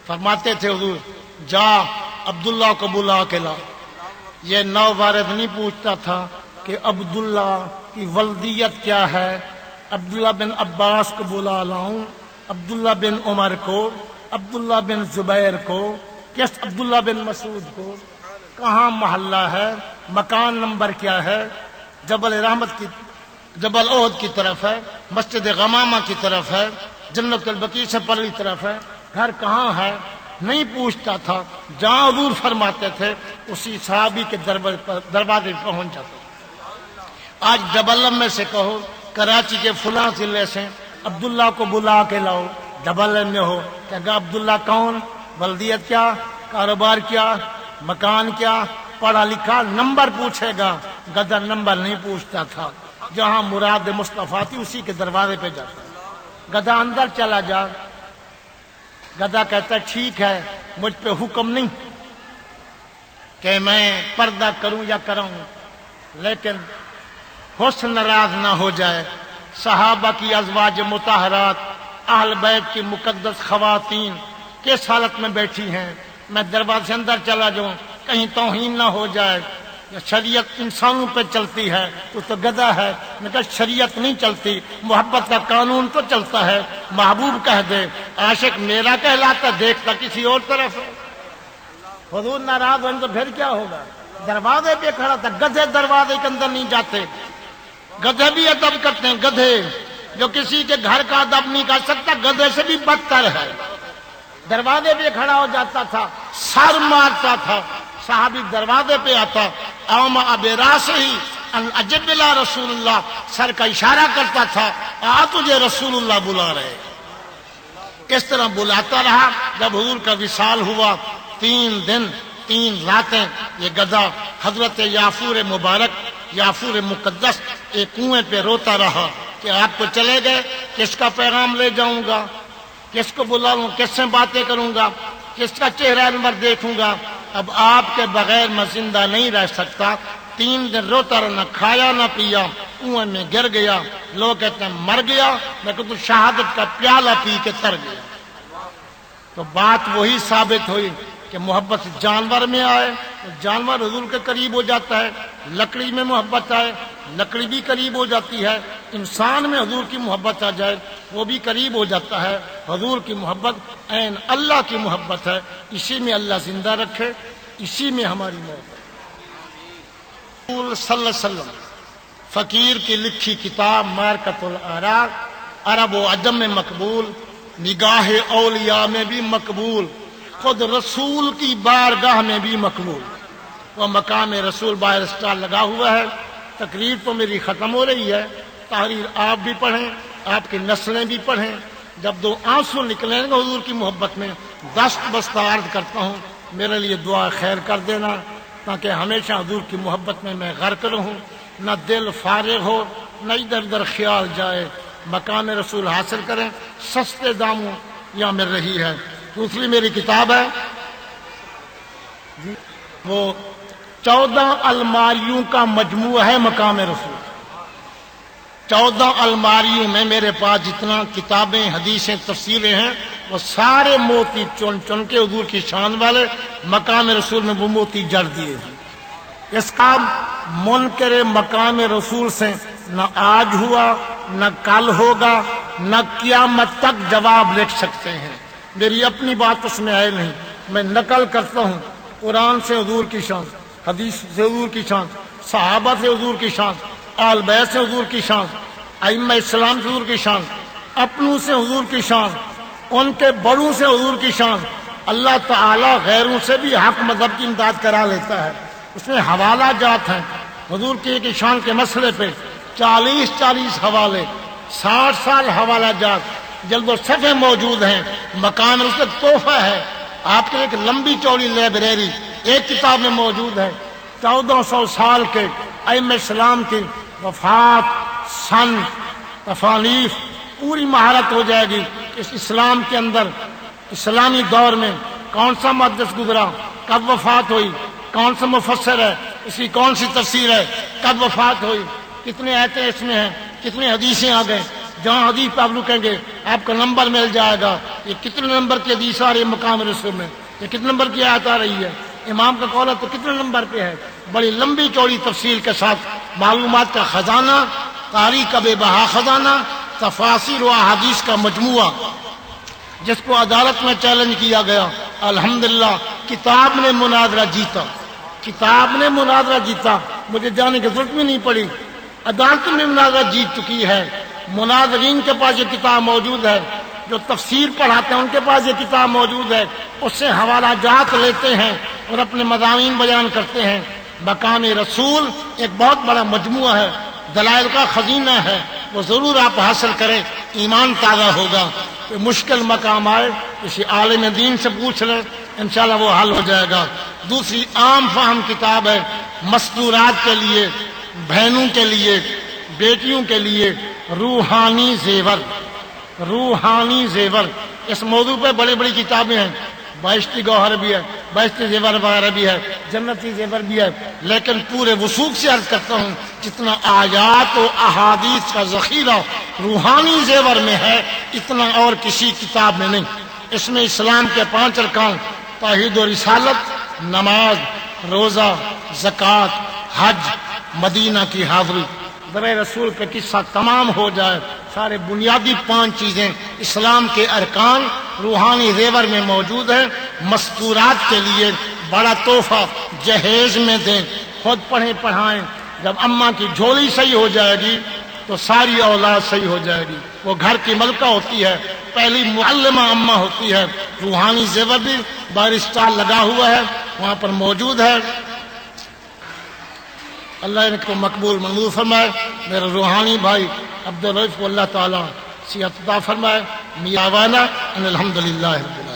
فرماتے تھے حضور جا عبداللہ کو بلا کے لا۔ یہ نو وارد نہیں پوچھتا تھا کہ عبداللہ کی ولدیت کیا ہے، عبداللہ بن عباس کو بلا لاؤں، عبداللہ بن عمر کو، عبداللہ بن زبیر کو، کس عبداللہ بن مسعود کو، کہاں محلہ ہے، مکان نمبر کیا ہے، جبل رحمت کی، جبل احد کی طرف ہے، مسجد غمامہ کی طرف ہے، جنت البقیع سے پرلی طرف ہے، گھر کہاں ہے، نہیں پوچھتا تھا، جہاں حضور فرماتے تھے اسی صحابی کے دروازے پہنچ جاتا۔ آج ڈبلم میں سے کہو کراچی کے فلاں ضلع سے عبداللہ کو بلا کے لاؤ، ڈبلم میں ہو، کہا عبداللہ کون، ولدیت کیا، کاروبار کیا، مکان کیا، پڑھا لکھا، نمبر پوچھے گا، گدھا نمبر نہیں پوچھتا تھا، جہاں مراد مصطفیٰ تھی اسی کے دروازے پہ جاتا۔ گدھا اندر چلا جا، گدھا کہتا ٹھیک ہے، مجھ پہ حکم نہیں کہ میں پردہ کروں یا کراؤں، لیکن حسن ناراض نہ ہو جائے، صحابہ کی ازواج مطہرات، اہل بیت کی مقدس خواتین کس حالت میں بیٹھی ہیں، میں دروازے سے اندر چلا جاؤں، کہیں توہین نہ ہو جائے، شریعت انسانوں پہ چلتی ہے، تو گدھا ہے، میں کہا شریعت نہیں چلتی، محبت کا قانون تو چلتا ہے، محبوب کہہ دے، عاشق میرا کہلاتا، دیکھتا کسی اور طرف ہے۔ حضور ناراض ہوئے تو پھر کیا ہوگا، دروازے پہ کھڑا تھا، گدھے دروازے کے اندر نہیں جاتے، گدھے بھی ادب کرتے ہیں، گدھے جو کسی کے گھر کا ادب نہیں کر سکتا گدھے سے بھی بدتر ہے، دروازے پہ کھڑا ہو جاتا تھا، سر مارتا تھا، صحابی دروازے پہ آتا، اوما ابراس ہی ان اجب الى رسول اللہ، سر کا اشارہ کرتا تھا، آ تجھے رسول اللہ بلا رہے۔ کس طرح بلاتا رہا، جب حضور کا وصال ہوا، 3 دن 3 راتیں یہ گدھا حضرت یافور مبارک، یافور مقدس ایک کنویں پہ روتا رہا کہ آپ تو چلے گئے، کس کا پیغام لے جاؤں گا، کس کو بلاؤں، کس سے باتیں کروں گا، کس کا چہرہ انور دیکھوں گا، اب آپ کے بغیر میں زندہ نہیں رہ سکتا۔ 3 دن روتا رہا، نہ کھایا نہ پیا، کنویں میں گر گیا، لوگ کہتے ہیں مر گیا، میں کہتا ہوں شہادت کا پیالہ پی کے تر گیا۔ تو بات وہی ثابت ہوئی کہ محبت جانور میں آئے تو جانور حضور کے قریب ہو جاتا ہے، لکڑی میں محبت آئے لکڑی بھی قریب ہو جاتی ہے، انسان میں حضور کی محبت آ جائے وہ بھی قریب ہو جاتا ہے۔ حضور کی محبت عین اللہ کی محبت ہے، اسی میں اللہ زندہ رکھے، اسی میں ہماری موت ہے۔ رسول صلی اللہ علیہ وسلم فقیر کی لکھی کتاب مارکۃ الآراء عرب و عجم میں مقبول، نگاہ اولیاء میں بھی مقبول، خود رسول کی بارگاہ میں بھی مقبول۔ وہ مقام رسول باہر اسٹال لگا ہوا ہے، تقریر تو میری ختم ہو رہی ہے، تحریر آپ بھی پڑھیں، آپ کی نسلیں بھی پڑھیں، جب 2 آنسو نکلیں گے حضور کی محبت میں، دست بستہ عرض کرتا ہوں میرے لیے دعا خیر کر دینا، تاکہ ہمیشہ حضور کی محبت میں غرق رہوں، نہ دل فارغ ہو، نہ ادھر ادھر خیال جائے، مقام رسول حاصل کریں، سستے داموں یہاں مل رہی ہے۔ دوسری میری کتاب ہے وہ 14 الماریوں کا مجموعہ ہے مقام رسول۔ 14 الماریوں میں میرے پاس جتنا کتابیں، حدیثیں، تفسیریں ہیں وہ سارے موتی چن چن کے حضور کی شان والے مقام رسول میں وہ موتی جڑ دیے ہیں۔ اس کا منکر مقام رسول سے نہ آج ہوا، نہ کل ہوگا، نہ قیامت تک جواب لکھ سکتے ہیں۔ میری اپنی بات اس میں ہے نہیں، میں نقل کرتا ہوں قرآن سے حضور کی شان، حدیث سے حضور کی شان، صحابہ سے حضور کی شان، آل بیت سے حضور کی شان، ائمہ اسلام سے حضور کی شان، اپنوں سے حضور کی شان، ان کے بڑوں سے حضور کی شان۔ اللہ تعالیٰ غیروں سے بھی حق مذہب کی امداد کرا لیتا ہے۔ اس میں حوالہ جات ہیں حضور کی شان کے مسئلے پہ 40 حوالے، 60 حوالہ جات جلد و صفحے موجود ہیں۔ مقام اس کا تحفہ ہے آپ کے، ایک لمبی چوڑی لائبریری ایک کتاب میں موجود ہے۔ 1400 سال کے ائمہ اسلام کی وفات، سن، تفانیف، پوری مہارت ہو جائے گی۔ اس اسلام کے اندر اسلامی دور میں کون سا محدث گزرا، کب وفات ہوئی، کون سا مفسر ہے، اس کی کون سی تفسیر ہے، کب وفات ہوئی، کتنے آیتیں اس میں ہیں، کتنے حدیثیں آ گئے۔ جہاں حدیث پہ آپ لوگ کہیں گے آپ کو نمبر مل جائے گا، یہ کتنے نمبر کی حدیث آ رہی ہے مقام رسول میں، یہ کتنے نمبر کی آیت آ رہی ہے، امام کا قول ہے تو کتنے نمبر پہ ہے۔ بڑی لمبی چوڑی تفصیل کے ساتھ معلومات کا خزانہ، تاریخ کا بے بہا خزانہ، تفاسیر و احادیث کا مجموعہ، جس کو عدالت میں چیلنج کیا گیا۔ الحمدللہ کتاب نے مناظرہ جیتا، کتاب نے مناظرہ جیتا، مجھے جانے کی ضرورت بھی نہیں پڑی، عدالت میں مناظرہ جیت چکی ہے۔ مناظرین کے پاس یہ کتاب موجود ہے، جو تفسیر پڑھاتے ہیں ان کے پاس یہ کتاب موجود ہے، اس سے حوالہ جات لیتے ہیں اور اپنے مضامین بیان کرتے ہیں۔ مقام رسول ایک بہت بڑا مجموعہ ہے، دلائل کا خزینہ ہے، وہ ضرور آپ حاصل کریں، ایمان تازہ ہوگا۔ کوئی مشکل مقام آئے کسی عالم دین سے پوچھ لیں، انشاءاللہ وہ حل ہو جائے گا۔ دوسری عام فہم کتاب ہے مستورات کے لیے، بہنوں کے لیے، بیٹیوں کے لیے، روحانی زیور، روحانی زیور۔ اس موضوع پہ بڑی بڑی کتابیں ہیں، بہشتی گوہر بھی ہے، بہشتی زیور وغیرہ بھی ہے، جنتی زیور بھی ہے، لیکن پورے وثوق سے عرض کرتا ہوں جتنا آیات و احادیث کا ذخیرہ روحانی زیور میں ہے اتنا اور کسی کتاب میں نہیں۔ اس میں اسلام کے 5 ارکان، توحید و رسالت، نماز، روزہ، زکوٰۃ، حج، مدینہ کی حاضری، در رسول پہ قصہ تمام ہو جائے، سارے بنیادی 5 چیزیں اسلام کے ارکان روحانی زیور میں موجود ہیں۔ مستورات کے لیے بڑا تحفہ جہیز میں دیں، خود پڑھیں پڑھائیں، جب اماں کی جھولی صحیح ہو جائے گی تو ساری اولاد صحیح ہو جائے گی۔ وہ گھر کی ملکہ ہوتی ہے، پہلی معلمہ اماں ہوتی ہے۔ روحانی زیور بھی باہر اسٹال لگا ہوا ہے، وہاں پر موجود ہے۔ اللہ ان کو مقبول منظور فرمائے۔ میرے روحانی بھائی عبدالرؤف کو اللہ تعالیٰ صحت عطا فرمائے۔ میاں وانا الحمدللہ رب العالمین۔